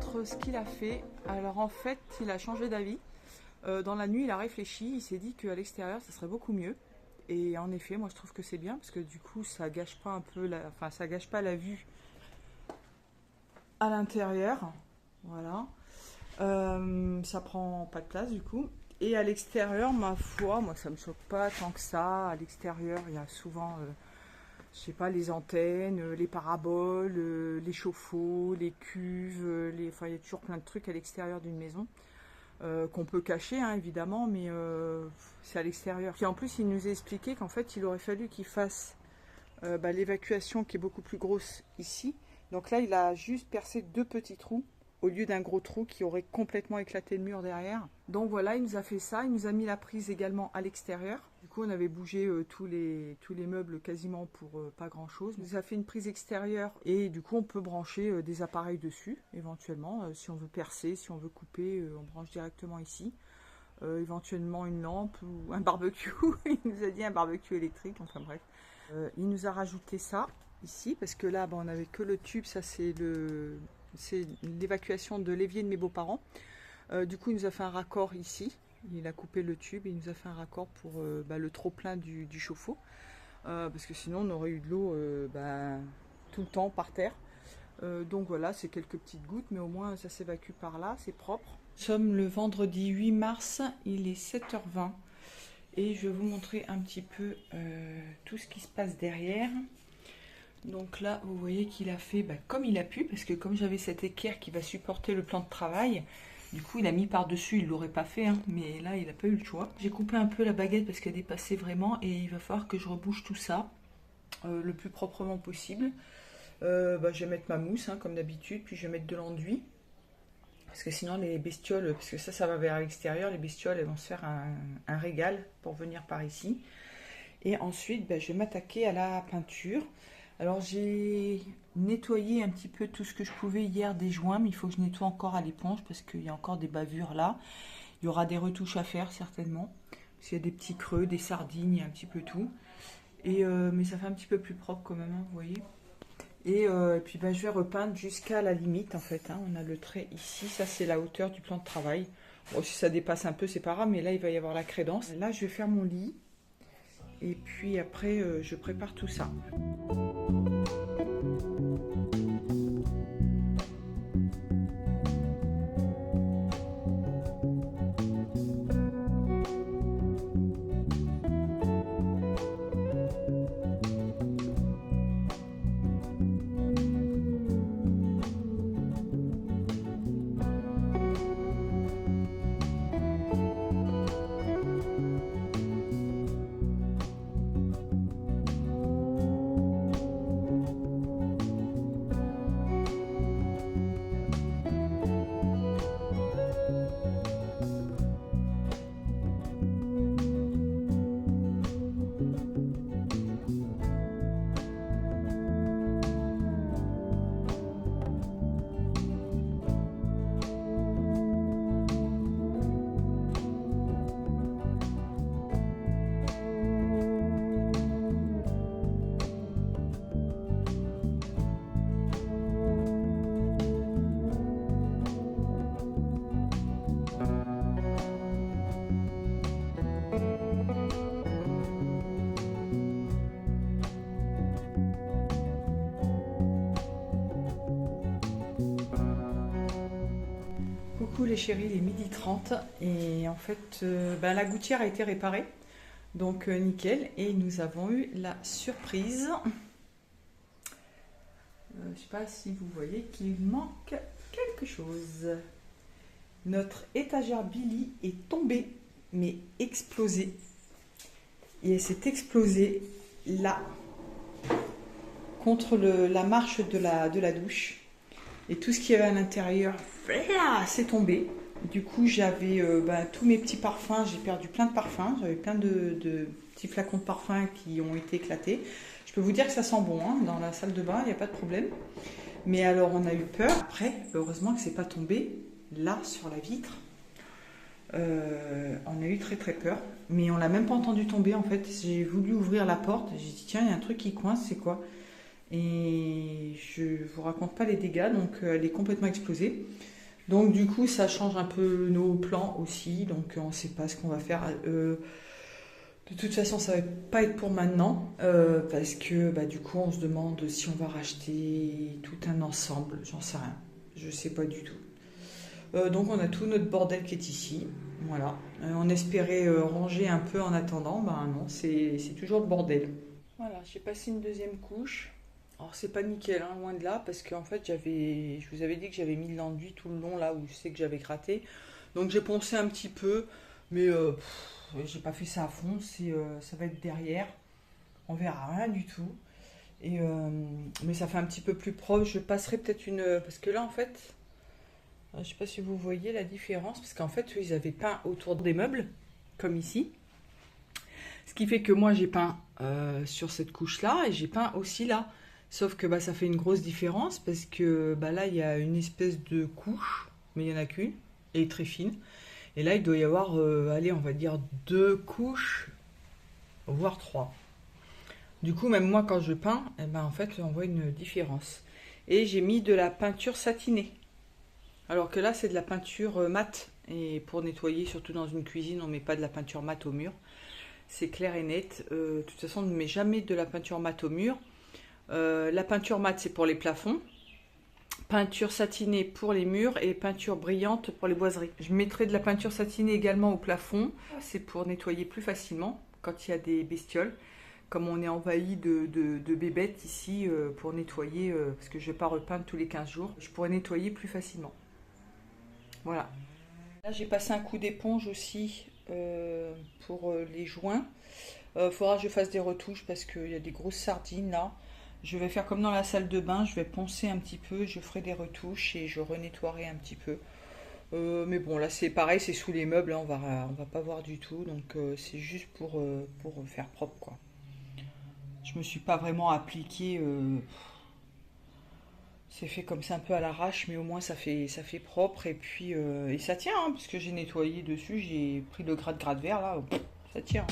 montre ce qu'il a fait. Alors en fait, il a changé d'avis. Dans la nuit, il a réfléchi, il s'est dit qu'à l'extérieur, ça serait beaucoup mieux. Et en effet, moi je trouve que c'est bien parce que du coup, ça gâche pas un peu enfin, ça gâche pas la vue à l'intérieur. Voilà. Ça prend pas de place du coup. Et à l'extérieur, ma foi, moi ça me choque pas tant que ça. À l'extérieur, il y a souvent, je sais pas, les antennes, les paraboles, les chauffe-eau, les cuves, enfin il y a toujours plein de trucs à l'extérieur d'une maison. Qu'on peut cacher hein, évidemment, mais c'est à l'extérieur. Puis en plus, il nous a expliqué qu'en fait, il aurait fallu qu'il fasse l'évacuation qui est beaucoup plus grosse ici. Donc là, il a juste percé 2 petits trous au lieu d'un gros trou qui aurait complètement éclaté le mur derrière. Donc voilà, il nous a fait ça. Il nous a mis la prise également à l'extérieur. Du coup, on avait bougé tous les meubles quasiment pour pas grand chose. Il nous a fait une prise extérieure et du coup, on peut brancher des appareils dessus éventuellement. Si on veut percer, si on veut couper, on branche directement ici. Éventuellement une lampe ou un barbecue. Il nous a dit un barbecue électrique, enfin bref. Il nous a rajouté ça ici parce que là, on n'avait que le tube. Ça, c'est l'évacuation de l'évier de mes beaux-parents. Du coup, il nous a fait un raccord ici. Il a coupé le tube et il nous a fait un raccord pour le trop-plein du chauffe-eau. Parce que sinon, on aurait eu de l'eau tout le temps par terre. Donc voilà, c'est quelques petites gouttes, mais au moins ça s'évacue par là, c'est propre. Nous sommes le vendredi 8 mars, il est 7h20. Et je vais vous montrer un petit peu tout ce qui se passe derrière. Donc là, vous voyez qu'il a fait comme il a pu, parce que comme j'avais cet équerre qui va supporter le plan de travail, du coup il a mis par-dessus, il ne l'aurait pas fait, hein, mais là il n'a pas eu le choix. J'ai coupé un peu la baguette parce qu'elle dépassait vraiment et il va falloir que je rebouche tout ça le plus proprement possible. Je vais mettre ma mousse, hein, comme d'habitude, puis je vais mettre de l'enduit. Parce que sinon les bestioles, parce que ça va vers l'extérieur, les bestioles elles vont se faire un régal pour venir par ici. Et ensuite, je vais m'attaquer à la peinture. Alors j'ai nettoyé un petit peu tout ce que je pouvais hier des joints, mais il faut que je nettoie encore à l'éponge parce qu'il y a encore des bavures là. Il y aura des retouches à faire certainement. Parce qu'il y a des petits creux, des sardines, il y a un petit peu tout. Mais ça fait un petit peu plus propre quand même, hein, vous voyez. Et puis je vais repeindre jusqu'à la limite en fait. Hein. On a le trait ici, ça c'est la hauteur du plan de travail. Bon, si ça dépasse un peu, c'est pas grave, mais là il va y avoir la crédence. Là je vais faire mon lit. Et puis après, je prépare tout ça. Coucou les chéris, il est 12h30 et en fait la gouttière a été réparée, donc nickel, et nous avons eu la surprise, je ne sais pas si vous voyez qu'il manque quelque chose. Notre étagère Billy est tombée, mais explosée, et elle s'est explosée là, contre la marche de la douche. Et tout ce qu'il y avait à l'intérieur, c'est tombé. Du coup, j'avais tous mes petits parfums. J'ai perdu plein de parfums. J'avais plein de petits flacons de parfums qui ont été éclatés. Je peux vous dire que ça sent bon, hein, dans la salle de bain, il n'y a pas de problème. Mais alors, on a eu peur. Après, heureusement que c'est pas tombé là, sur la vitre. On a eu très très peur. Mais on l'a même pas entendu tomber, en fait. J'ai voulu ouvrir la porte. J'ai dit, tiens, il y a un truc qui coince, c'est quoi ? Et je vous raconte pas les dégâts, donc elle est complètement explosée. Donc du coup, ça change un peu nos plans aussi. Donc on ne sait pas ce qu'on va faire. De toute façon, ça va pas être pour maintenant parce que bah, du coup, on se demande si on va racheter tout un ensemble. J'en sais rien. Je sais pas du tout. Donc on a tout notre bordel qui est ici. Voilà. On espérait ranger un peu en attendant. Ben non, c'est toujours le bordel. Voilà, j'ai passé une deuxième couche. Alors c'est pas nickel, hein, loin de là, parce qu'en fait je vous avais dit que j'avais mis de l'enduit tout le long là où je sais que j'avais gratté. Donc j'ai poncé un petit peu, mais j'ai pas fait ça à fond. Ça va être derrière. On verra rien du tout. Mais ça fait un petit peu plus propre. Je passerai peut-être une, parce que là en fait, je sais pas si vous voyez la différence, parce qu'en fait, eux, ils avaient peint autour des meubles, comme ici. Ce qui fait que moi, j'ai peint sur cette couche-là et j'ai peint aussi là. Sauf que bah, ça fait une grosse différence parce que bah, là, il y a une espèce de couche, mais il n'y en a qu'une, et très fine. Et là, il doit y avoir, allez, on va dire 2 couches, voire 3. Du coup, même moi, quand je peins, eh ben, en fait, on voit une différence. Et j'ai mis de la peinture satinée. Alors que là, c'est de la peinture mate. Et pour nettoyer, surtout dans une cuisine, on ne met pas de la peinture mate au mur. C'est clair et net. De toute façon, on ne met jamais de la peinture mate au mur. La peinture mate, c'est pour les plafonds. Peinture satinée pour les murs et peinture brillante pour les boiseries. Je mettrai de la peinture satinée également au plafond. C'est pour nettoyer plus facilement quand il y a des bestioles. Comme on est envahi de bébêtes ici, pour nettoyer, parce que je ne vais pas repeindre tous les 15 jours, je pourrais nettoyer plus facilement. Voilà. Là, j'ai passé un coup d'éponge aussi pour les joints. Faudra que je fasse des retouches parce qu'il y a des grosses sardines là. Je vais faire comme dans la salle de bain, je vais poncer un petit peu, je ferai des retouches et je renettoierai un petit peu. Mais bon, là c'est pareil, c'est sous les meubles, hein, on va pas voir du tout, donc c'est juste pour faire propre quoi. Je me suis pas vraiment appliquée. C'est fait comme ça un peu à l'arrache, mais au moins ça fait propre et puis et ça tient, hein, parce que j'ai nettoyé dessus, j'ai pris le gratte vert là, ça tient.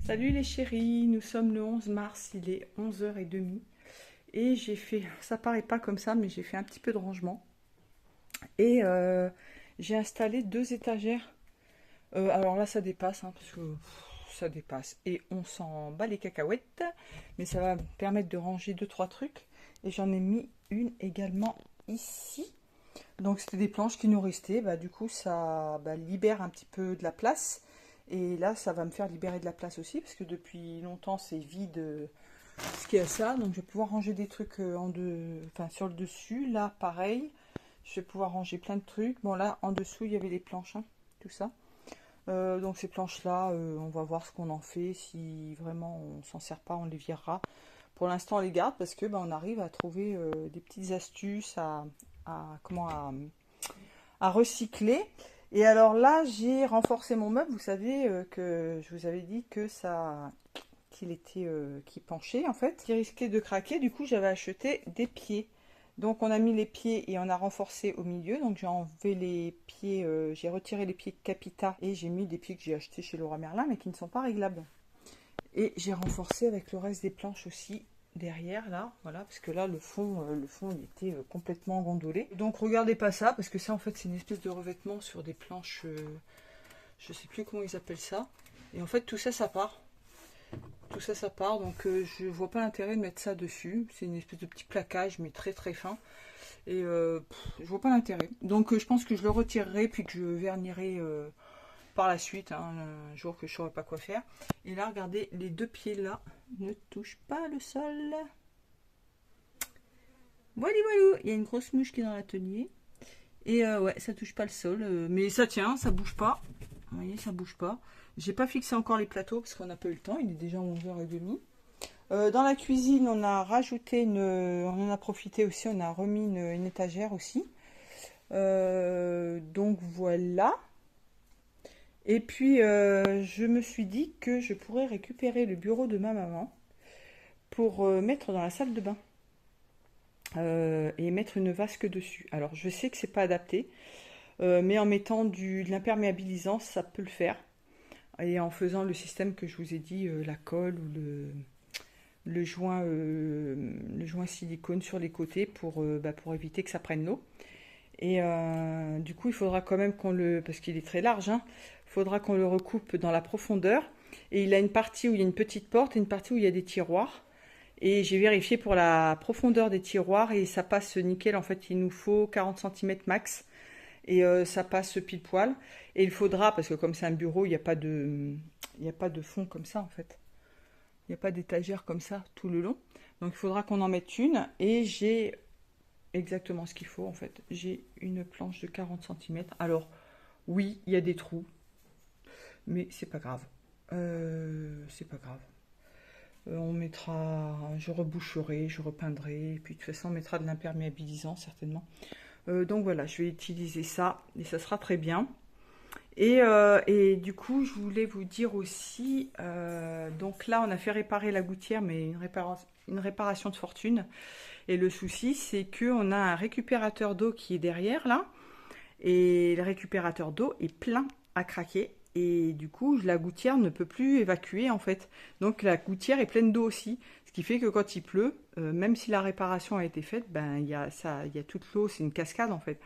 Salut les chéris, nous sommes le 11 mars, il est 11h30 et j'ai fait, ça paraît pas comme ça, mais j'ai fait un petit peu de rangement et j'ai installé 2 étagères. Alors là ça dépasse, hein, parce que ça dépasse et on s'en bat les cacahuètes, mais ça va me permettre de ranger 2-3 trucs et j'en ai mis une également ici. Donc c'était des planches qui nous restaient, bah, du coup ça libère un petit peu de la place. Et là, ça va me faire libérer de la place aussi, parce que depuis longtemps, c'est vide ce qu'il y a ça. Donc, je vais pouvoir ranger des trucs sur le dessus. Là, pareil, je vais pouvoir ranger plein de trucs. Bon, là, en dessous, il y avait les planches, hein, tout ça. Donc, ces planches-là, on va voir ce qu'on en fait. Si vraiment on s'en sert pas, on les virera. Pour l'instant, on les garde parce que on arrive à trouver des petites astuces à recycler. Et alors là, j'ai renforcé mon meuble. Vous savez que je vous avais dit que qu'il penchait en fait, qui risquait de craquer. Du coup, j'avais acheté des pieds. Donc, on a mis les pieds et on a renforcé au milieu. Donc, j'ai enlevé les pieds, j'ai retiré les pieds Capita et j'ai mis des pieds que j'ai achetés chez Leroy Merlin, mais qui ne sont pas réglables. Et j'ai renforcé avec le reste des planches aussi derrière là, voilà, parce que là le fond il était complètement gondolé. Donc regardez pas ça, parce que ça en fait c'est une espèce de revêtement sur des planches, je sais plus comment ils appellent ça. Et en fait tout ça part. Tout ça ça part, donc je vois pas l'intérêt de mettre ça dessus. C'est une espèce de petit plaquage mais très très fin. Et je vois pas l'intérêt. Donc je pense que je le retirerai puis que je vernirai par la suite, hein, un jour que je ne saurais pas quoi faire. Et là, regardez, les 2 pieds là ne touchent pas le sol. Voilà, voilà, il y a une grosse mouche qui est dans l'atelier. Et ouais, ça touche pas le sol, mais ça tient, ça bouge pas. Vous voyez, ça bouge pas. J'ai pas fixé encore les plateaux parce qu'on n'a pas eu le temps, il est déjà 11h30. Dans la cuisine, on a rajouté on en a profité aussi, on a remis une étagère aussi. Donc voilà. Et puis je me suis dit que je pourrais récupérer le bureau de ma maman pour mettre dans la salle de bain et mettre une vasque dessus. Alors je sais que c'est pas adapté, mais en mettant de l'imperméabilisant, ça peut le faire. Et en faisant le système que je vous ai dit, la colle ou le joint silicone sur les côtés pour éviter que ça prenne l'eau. Et du coup, il faudra quand même parce qu'il est très large, hein, il faudra qu'on le recoupe dans la profondeur. Et il a une partie où il y a une petite porte et une partie où il y a des tiroirs. Et j'ai vérifié pour la profondeur des tiroirs et ça passe nickel. En fait, il nous faut 40 cm max. Et ça passe pile poil. Et il faudra, parce que comme c'est un bureau, il n'y a pas de fond comme ça en fait. Il n'y a pas d'étagère comme ça tout le long. Donc il faudra qu'on en mette une. Et j'ai exactement ce qu'il faut en fait. J'ai une planche de 40 cm. Alors oui, il y a des trous. Mais c'est pas grave. C'est pas grave. On mettra, je reboucherai, je repeindrai. Et puis de toute façon, on mettra de l'imperméabilisant certainement. Donc voilà, je vais utiliser ça et ça sera très bien. Et du coup, je voulais vous dire aussi, donc là, on a fait réparer la gouttière, mais une réparation de fortune. Et le souci, c'est qu'on a un récupérateur d'eau qui est derrière là. Et le récupérateur d'eau est plein à craquer. Et du coup, la gouttière ne peut plus évacuer en fait. Donc la gouttière est pleine d'eau aussi. Ce qui fait que quand il pleut, même si la réparation a été faite, il y a toute l'eau, c'est une cascade en fait.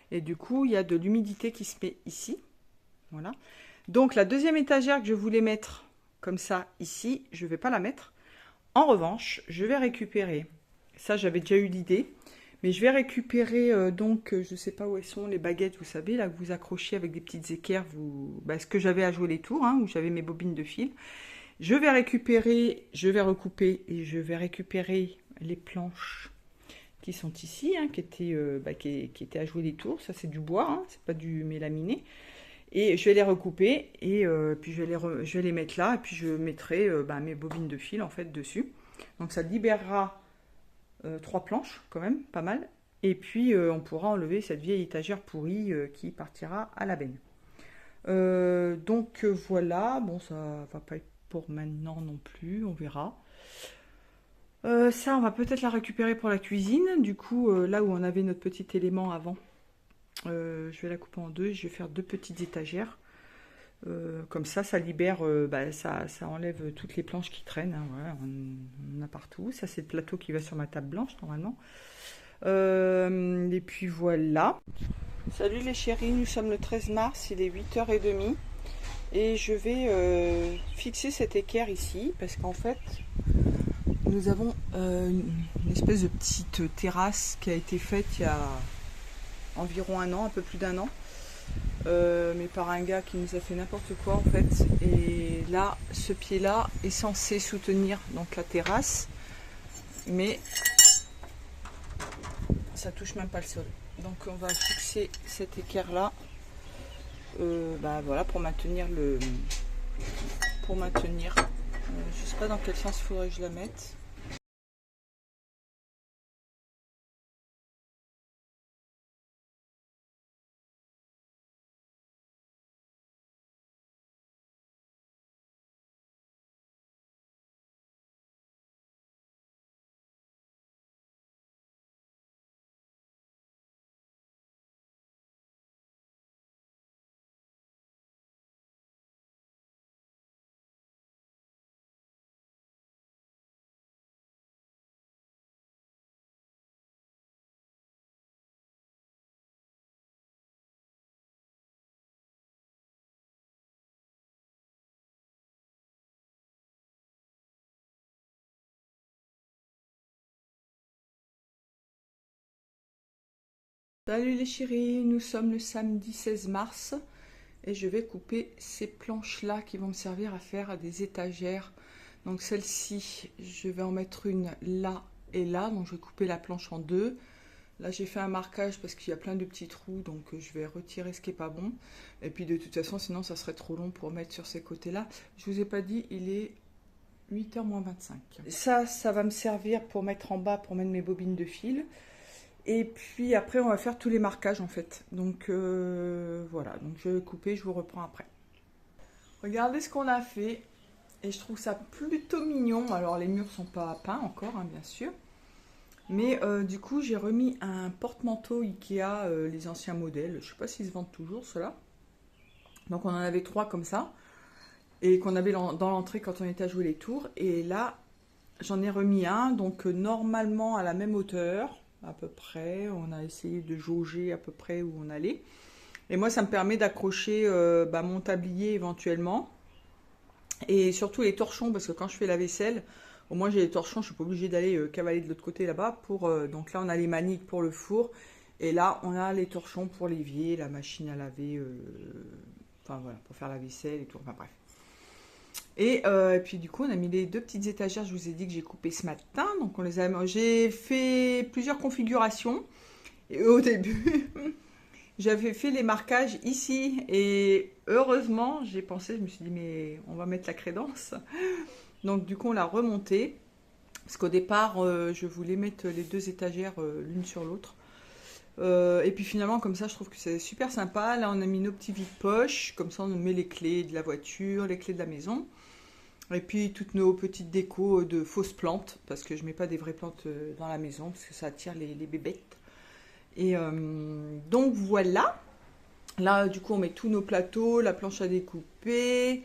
Et du coup, il y a de l'humidité qui se met ici. Voilà. Donc la deuxième étagère que je voulais mettre comme ça ici, je ne vais pas la mettre. En revanche, je vais récupérer, ça j'avais déjà eu l'idée, mais je vais récupérer je ne sais pas où elles sont, les baguettes, vous savez, là que vous accrochez avec des petites équerres, ce que j'avais à jouer les tours, hein, où j'avais mes bobines de fil. Je vais récupérer, je vais recouper et je vais récupérer les planches qui sont ici, hein, qui étaient à jouer les tours. Ça c'est du bois, hein, c'est pas du mélaminé. Et je vais les recouper et puis je vais les mettre là et puis je mettrai mes bobines de fil en fait dessus. Donc ça libérera 3 planches quand même, pas mal. Et puis on pourra enlever cette vieille étagère pourrie qui partira à la benne. Voilà, bon ça va pas être pour maintenant non plus, on verra. Ça on va peut-être la récupérer pour la cuisine. Du coup là où on avait notre petit élément avant, je vais la couper en deux, je vais faire 2 petites étagères. Comme ça libère, ça enlève toutes les planches qui traînent, hein, voilà, on a partout. Ça c'est le plateau qui va sur ma table blanche normalement. Et puis voilà. Salut les chéris, nous sommes le 13 mars, il est 8h30 et je vais fixer cet équerre ici parce qu'en fait nous avons une espèce de petite terrasse qui a été faite il y a environ un an, un peu plus d'un an. Mais par un gars qui nous a fait n'importe quoi en fait. Et là, ce pied-là est censé soutenir donc la terrasse, mais ça touche même pas le sol. Donc on va fixer cet équerre-là, voilà, pour maintenir je sais pas dans quel sens il faudrait que je la mette. Salut les chéris, nous sommes le samedi 16 mars et je vais couper ces planches là qui vont me servir à faire des étagères. Donc celle-ci, je vais en mettre une là et là, donc je vais couper la planche en deux. Là j'ai fait un marquage parce qu'il y a plein de petits trous, donc je vais retirer ce qui est pas bon. Et puis de toute façon sinon ça serait trop long pour mettre sur ces côtés là. Je vous ai pas dit, il est 8h moins 25. Ça va me servir pour mettre en bas, pour mettre mes bobines de fil. Et puis après, on va faire tous les marquages en fait. Donc voilà, donc je vais couper, je vous reprends après. Regardez ce qu'on a fait. Et je trouve ça plutôt mignon. Alors les murs sont pas peints encore, hein, bien sûr. Mais du coup, j'ai remis un porte-manteau Ikea, les anciens modèles. Je sais pas s'ils se vendent toujours, ceux-là. Donc on en avait 3 comme ça. Et qu'on avait dans l'entrée quand on était à jouer les tours. Et là, j'en ai remis un. Donc normalement à la même hauteur, à peu près. On a essayé de jauger à peu près où on allait. Et moi, ça me permet d'accrocher mon tablier éventuellement. Et surtout les torchons, parce que quand je fais la vaisselle, au moins j'ai les torchons, je suis pas obligée d'aller cavaler de l'autre côté là-bas. Donc là, on a les maniques pour le four. Et là, on a les torchons pour l'évier, la machine à laver, enfin voilà, pour faire la vaisselle et tout. Enfin bref. Et puis du coup, on a mis les 2 petites étagères, je vous ai dit que j'ai coupé ce matin. Donc j'ai fait plusieurs configurations. Et au début, j'avais fait les marquages ici. Et heureusement, j'ai pensé, je me suis dit, mais on va mettre la crédence. Donc du coup, on l'a remonté. Parce qu'au départ, je voulais mettre les 2 étagères l'une sur l'autre. Et puis finalement, comme ça, je trouve que c'est super sympa. Là, on a mis nos petits vides-poches. Comme ça, on met les clés de la voiture, les clés de la maison. Et puis toutes nos petites décos de fausses plantes. Parce que je ne mets pas des vraies plantes dans la maison. Parce que ça attire les bébêtes. Et donc voilà. Là, du coup, on met tous nos plateaux, la planche à découper.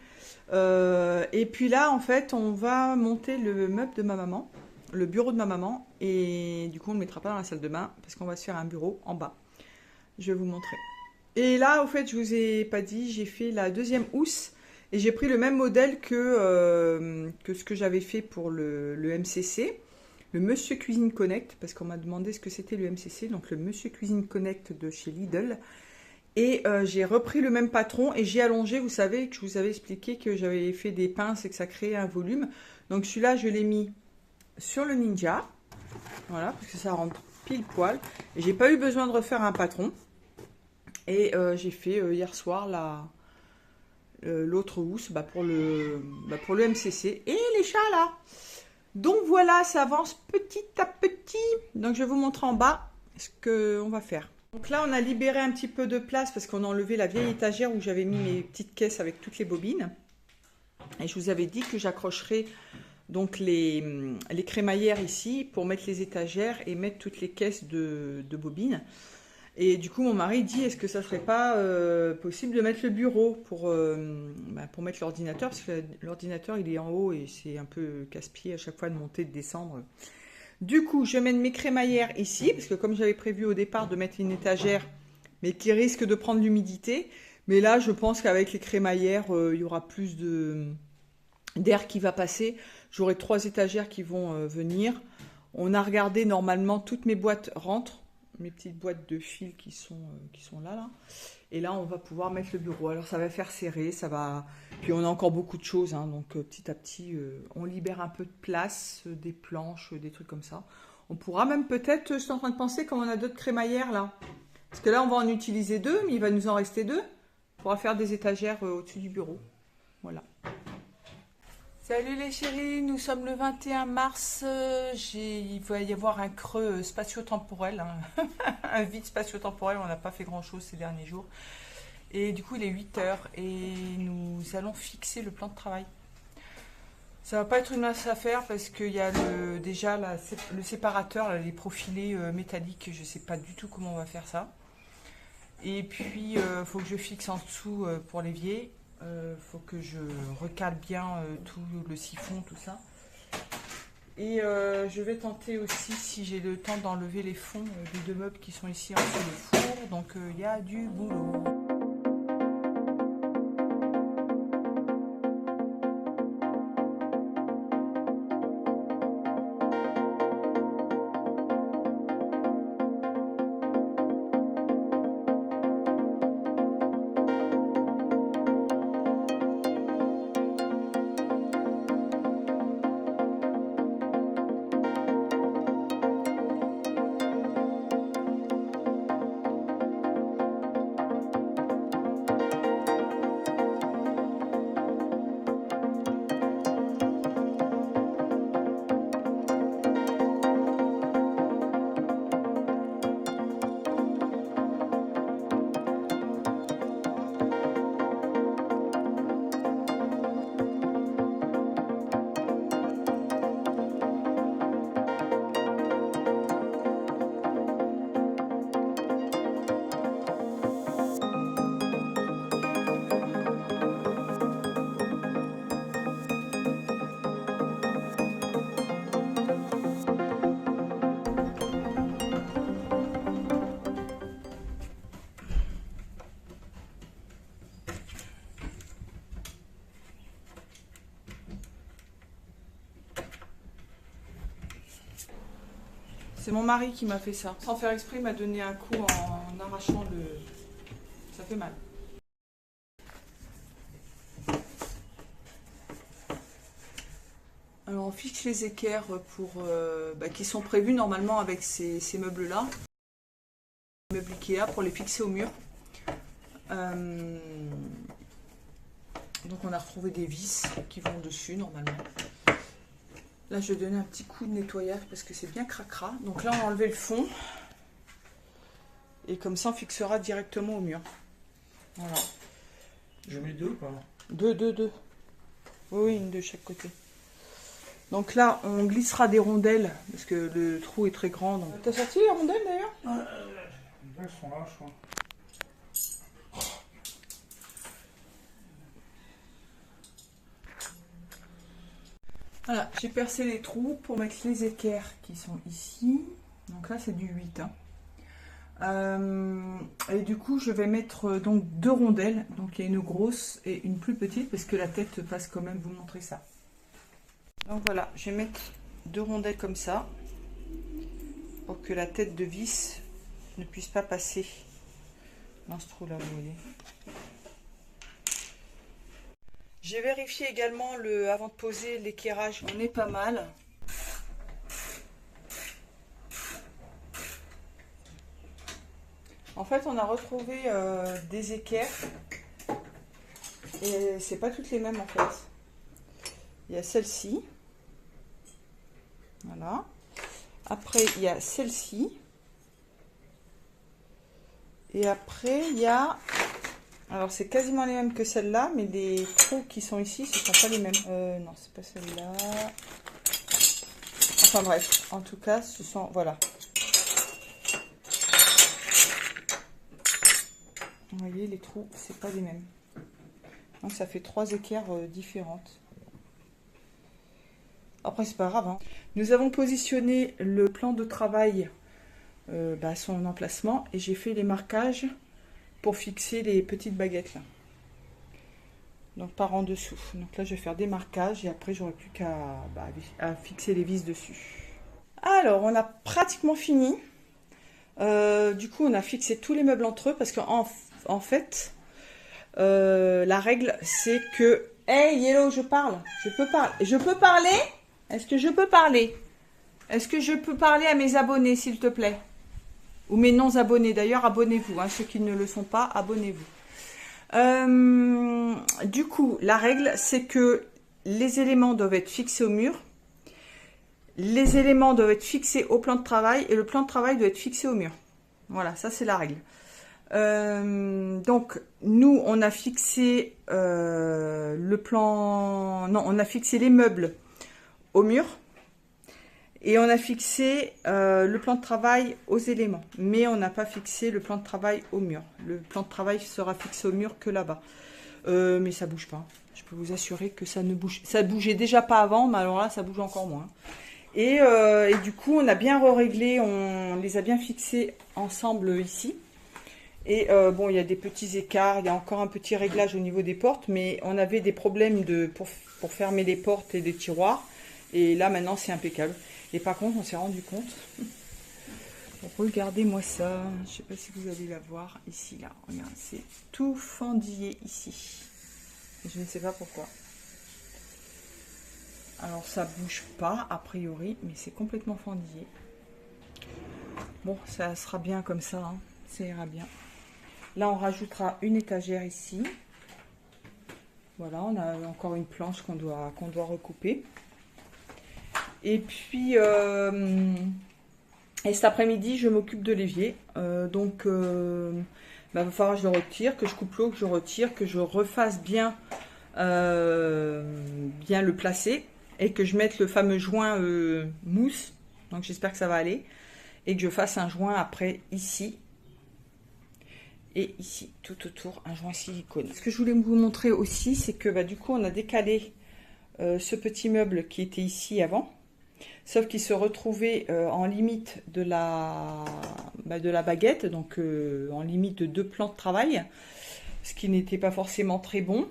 Et puis là, en fait, on va monter le meuble de ma maman. Le bureau de ma maman, et du coup on ne le mettra pas dans la salle de bain parce qu'on va se faire un bureau en bas. Je vais vous montrer. Et là, au fait, je vous ai pas dit, j'ai fait la 2e housse et j'ai pris le même modèle que ce que j'avais fait pour le MCC, le Monsieur Cuisine Connect, parce qu'on m'a demandé ce que c'était le MCC, donc le Monsieur Cuisine Connect de chez Lidl. Et j'ai repris le même patron et j'ai allongé, vous savez, que je vous avais expliqué que j'avais fait des pinces et que ça créait un volume. Donc celui-là, je l'ai mis sur le Ninja, voilà, parce que ça rentre pile poil. Et j'ai pas eu besoin de refaire un patron. Et j'ai fait hier soir l'autre housse pour le MCC. Et les chats là. Donc voilà, ça avance petit à petit. Donc je vais vous montrer en bas ce qu'on va faire. Donc là, on a libéré un petit peu de place parce qu'on a enlevé la vieille étagère où j'avais mis mes petites caisses avec toutes les bobines. Et je vous avais dit que j'accrocherais donc les crémaillères ici pour mettre les étagères et mettre toutes les caisses de bobines. Et du coup, mon mari dit, est-ce que ça serait pas possible de mettre le bureau pour mettre l'ordinateur, parce que l'ordinateur, il est en haut et c'est un peu casse-pied à chaque fois de monter, de descendre. Du coup, je mets mes crémaillères ici, parce que comme j'avais prévu au départ de mettre une étagère, mais qui risque de prendre l'humidité, mais là, je pense qu'avec les crémaillères, il y aura plus d'air qui va passer. J'aurai 3 étagères qui vont venir. On a regardé, normalement, toutes mes boîtes rentrent. Mes petites boîtes de fil qui sont là. Et là, on va pouvoir mettre le bureau. Alors, ça va faire serré, ça va... Puis, on a encore beaucoup de choses. Hein, donc, petit à petit, on libère un peu de place, des planches, des trucs comme ça. On pourra même peut-être, je suis en train de penser, comme on a d'autres crémaillères, là. Parce que là, on va en utiliser 2, mais il va nous en rester 2. On pourra faire des étagères au-dessus du bureau. Voilà. Salut les chéris, nous sommes le 21 mars, il va y avoir un creux spatio-temporel, hein. Un vide spatio-temporel, on n'a pas fait grand chose ces derniers jours. Et du coup il est 8h et nous allons fixer le plan de travail. Ça va pas être une mince affaire parce qu'il y a déjà le séparateur, là, les profilés métalliques, je sais pas du tout comment on va faire ça. Et puis il faut que je fixe en dessous pour l'évier. Faut que je recale bien tout le siphon, tout ça. Et je vais tenter aussi, si j'ai le temps, d'enlever les fonds des 2 meubles qui sont ici en dessous du four. Donc il y a du boulot. C'est mon mari qui m'a fait ça. Sans faire exprès, il m'a donné un coup en arrachant le... Ça fait mal. Alors on fixe les équerres pour, qui sont prévus normalement avec ces meubles-là. Meubles Ikea pour les fixer au mur. Donc on a retrouvé des vis qui vont dessus normalement. Là je vais donner un petit coup de nettoyage parce que c'est bien cracra. Donc là on a enlevé le fond. Et comme ça on fixera directement au mur. Voilà. Je mets 2 ou pas? Deux. Oui, une de chaque côté. Donc là on glissera des rondelles parce que le trou est très grand. Donc... T'as sorti les rondelles d'ailleurs? Elles sont là je crois. Voilà, j'ai percé les trous pour mettre les équerres qui sont ici. Donc là, c'est du 8. Et du coup, je vais mettre donc 2 rondelles. Donc il y a une grosse et une plus petite parce que la tête passe quand même vous montrer ça. Donc voilà, je vais mettre 2 rondelles comme ça pour que la tête de vis ne puisse pas passer dans ce trou là, vous voyez. J'ai vérifié également avant de poser l'équerrage, on est pas mal. En fait, on a retrouvé des équerres et c'est pas toutes les mêmes en fait. Il y a celle-ci, voilà. Après, il y a celle-ci. Et après, il y a... Alors, c'est quasiment les mêmes que celle-là, mais les trous qui sont ici, ce ne sont pas les mêmes. Non, c'est pas celle-là. Enfin bref, en tout cas, ce sont... Voilà. Vous voyez, les trous, c'est pas les mêmes. Donc, ça fait 3 équerres différentes. Après, c'est pas grave. Hein. Nous avons positionné le plan de travail à son emplacement et j'ai fait les marquages pour fixer les petites baguettes là. Donc par en dessous. Donc là je vais faire des marquages et après j'aurai plus qu'à fixer les vis dessus. Alors on a pratiquement fini. Du coup on a fixé tous les meubles entre eux parce qu'en fait la règle c'est que... Hey Yellow, je parle. Je peux parler? Est-ce que je peux parler? Est-ce que je peux parler à mes abonnés s'il te plaît? Ou mes non-abonnés d'ailleurs, abonnez-vous. Hein, ceux qui ne le sont pas, abonnez-vous. Du coup, la règle, c'est que les éléments doivent être fixés au mur. Les éléments doivent être fixés au plan de travail. Et le plan de travail doit être fixé au mur. Voilà, ça c'est la règle. Donc, nous, on a fixé le plan... Non, on a fixé les meubles au mur. Et on a fixé le plan de travail aux éléments. Mais on n'a pas fixé le plan de travail au mur. Le plan de travail sera fixé au mur que là-bas. Mais ça bouge pas. Je peux vous assurer que ça ne bouge. Ça bougeait déjà pas avant, mais alors là, ça bouge encore moins. Et du coup, on a bien réglé. On les a bien fixés ensemble ici. Et bon, il y a des petits écarts. Il y a encore un petit réglage au niveau des portes. Mais on avait des problèmes pour fermer les portes et les tiroirs. Et là, maintenant, c'est impeccable. Et par contre, on s'est rendu compte. Regardez-moi ça. Je ne sais pas si vous allez la voir ici, là. Regarde, c'est tout fendillé ici. Et je ne sais pas pourquoi. Alors, ça bouge pas, a priori, mais c'est complètement fendillé. Bon, ça sera bien comme ça. Hein. Ça ira bien. Là, on rajoutera une étagère ici. Voilà, on a encore une planche qu'on doit recouper. Et puis, et cet après-midi, je m'occupe de l'évier. Donc, il va falloir que je le retire, que je coupe l'eau, que je retire, que je refasse bien, bien le placer et que je mette le fameux joint mousse. Donc, j'espère que ça va aller. Et que je fasse un joint après ici. Et ici, tout autour, un joint silicone. Ce que je voulais vous montrer aussi, c'est que du coup, on a décalé ce petit meuble qui était ici avant. Sauf qu'il se retrouvait en limite de la baguette, donc en limite de 2 plans de travail, ce qui n'était pas forcément très bon.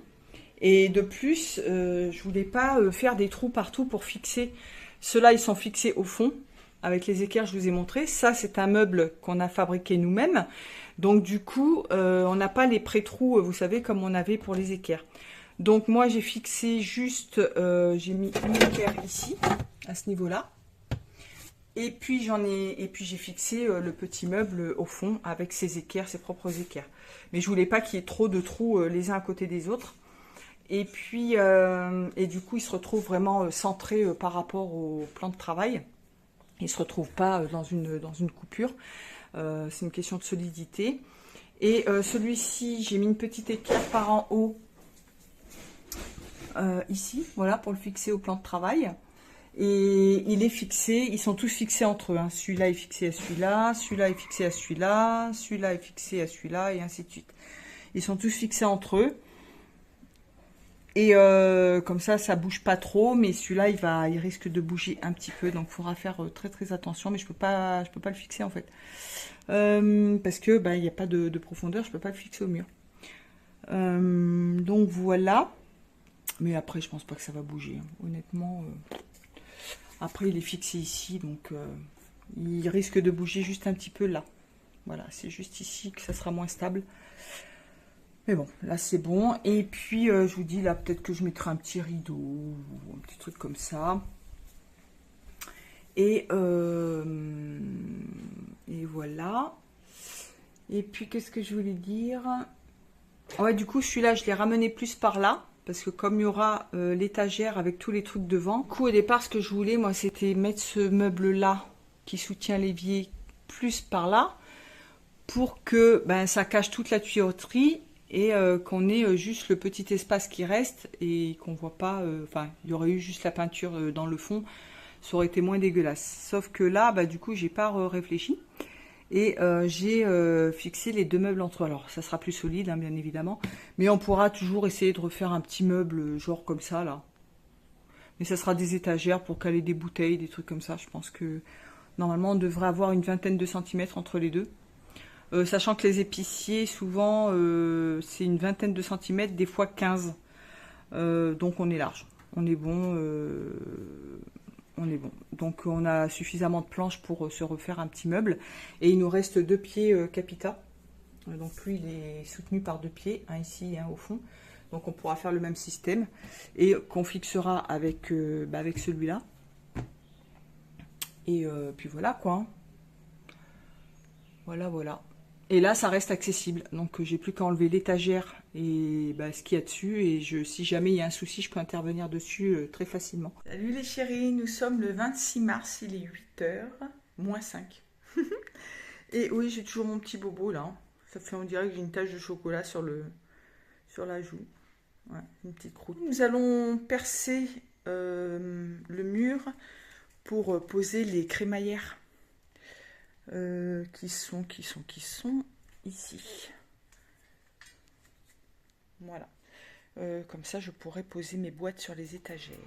Et de plus, je voulais pas faire des trous partout pour fixer. Ceux-là, ils sont fixés au fond. avec les équerres, je vous ai montré. Ça, c'est un meuble qu'on a fabriqué nous-mêmes. Donc, du coup, on n'a pas les pré-trous, vous savez, comme on avait pour les équerres. Donc, moi, j'ai fixé juste, j'ai mis une équerre ici, à ce niveau-là. Et puis, j'ai fixé le petit meuble au fond avec ses équerres, ses propres équerres. Mais je voulais pas qu'il y ait trop de trous les uns à côté des autres. Et puis, et du coup, il se retrouve vraiment centré par rapport au plan de travail. Il ne se retrouve pas dans une coupure. C'est une question de solidité. Et celui-ci, j'ai mis une petite équerre par en haut, ici, voilà, pour le fixer au plan de travail. Et il est fixé, ils sont tous fixés entre eux. Hein. Celui-là est fixé à celui-là, celui-là est fixé à celui-là, celui-là est fixé à celui-là, et ainsi de suite. Ils sont tous fixés entre eux. Et comme ça bouge pas trop, mais celui-là, il risque de bouger un petit peu, donc il faudra faire très très attention. Mais je peux pas le fixer en fait, parce que il n'y a pas de profondeur, je peux pas le fixer au mur. Donc voilà. Mais après, je pense pas que ça va bouger, hein. Honnêtement. Après, il est fixé ici, donc il risque de bouger juste un petit peu là. Voilà, c'est juste ici que ça sera moins stable. Mais bon, là c'est bon. Et puis, je vous dis, là, peut-être que je mettrai un petit rideau, ou un petit truc comme ça. Et voilà. Et puis, qu'est-ce que je voulais dire? Ouais, du coup, celui-là, je l'ai ramené plus par là. Parce que comme il y aura l'étagère avec tous les trucs devant. Du coup, au départ, ce que je voulais, moi, c'était mettre ce meuble-là qui soutient l'évier plus par là. Pour que ça cache toute la tuyauterie. Et qu'on ait juste le petit espace qui reste et qu'on voit pas, enfin il y aurait eu juste la peinture dans le fond, ça aurait été moins dégueulasse. Sauf que là, du coup, j'ai pas réfléchi et j'ai fixé les deux meubles entre eux. Alors ça sera plus solide, hein, bien évidemment, mais on pourra toujours essayer de refaire un petit meuble genre comme ça là. Mais ça sera des étagères pour caler des bouteilles, des trucs comme ça. Je pense que normalement on devrait avoir une vingtaine de centimètres entre les deux. Sachant que les épiciers, souvent, c'est une vingtaine de centimètres, des fois 15. Donc on est large. On est bon. On est bon. Donc on a suffisamment de planches pour se refaire un petit meuble. Et il nous reste 2 pieds Capita. Donc lui, il est soutenu par 2 pieds, un ici et un au fond. Donc on pourra faire le même système. Et qu'on fixera avec, avec celui-là. Et puis voilà quoi. Hein. Voilà, voilà. Et là, ça reste accessible. Donc, j'ai plus qu'à enlever l'étagère et ce qu'il y a dessus. Et si jamais il y a un souci, je peux intervenir dessus très facilement. Salut les chéris, nous sommes le 26 mars, il est 8h, moins 5. Et oui, j'ai toujours mon petit bobo là. Ça fait, on dirait que j'ai une tache de chocolat sur la joue. Ouais, une petite croûte. Nous allons percer le mur pour poser les crémaillères. Qui sont ici. Voilà. Comme ça, je pourrais poser mes boîtes sur les étagères.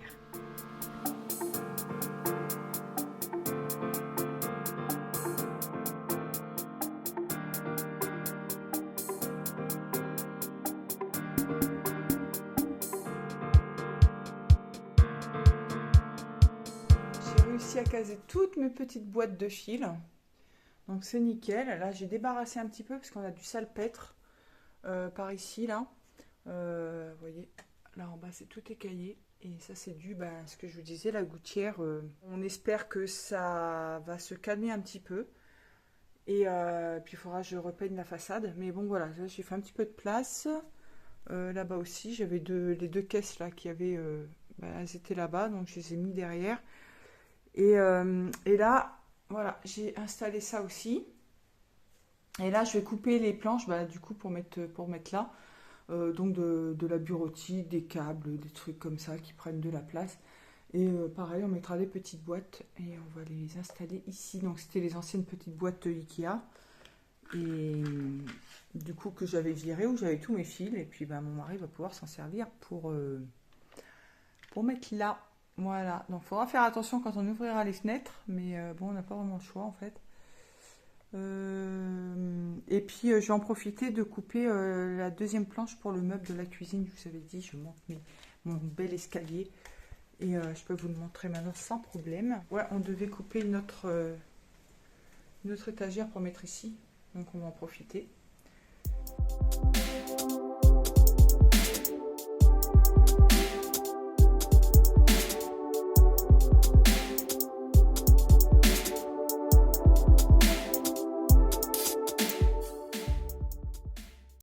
J'ai réussi à caser toutes mes petites boîtes de fil. Donc c'est nickel. Là j'ai débarrassé un petit peu parce qu'on a du salpêtre par ici là. Vous voyez, là en bas c'est tout écaillé. Et ça c'est dû à ce que je vous disais, la gouttière. On espère que ça va se calmer un petit peu. Et puis il faudra que je repeigne la façade. Mais bon voilà, j'ai fait un petit peu de place. Là-bas aussi, j'avais les 2 caisses là qui avaient... elles étaient là-bas, donc je les ai mis derrière. Et là... Voilà, j'ai installé ça aussi. Et là, je vais couper les planches, du coup, pour mettre là. Donc, de la bureautique, des câbles, des trucs comme ça qui prennent de la place. Et pareil, on mettra des petites boîtes et on va les installer ici. Donc, c'était les anciennes petites boîtes Ikea. Et du coup, que j'avais virées, où j'avais tous mes fils. Et puis, mon mari va pouvoir s'en servir pour mettre là. Voilà, donc il faudra faire attention quand on ouvrira les fenêtres, mais bon, on n'a pas vraiment le choix en fait. Et puis je vais en profiter de couper la 2e planche pour le meuble de la cuisine. Je vous avais dit, je monte mon bel escalier. Et je peux vous le montrer maintenant sans problème. Ouais, on devait couper notre étagère pour mettre ici. Donc on va en profiter.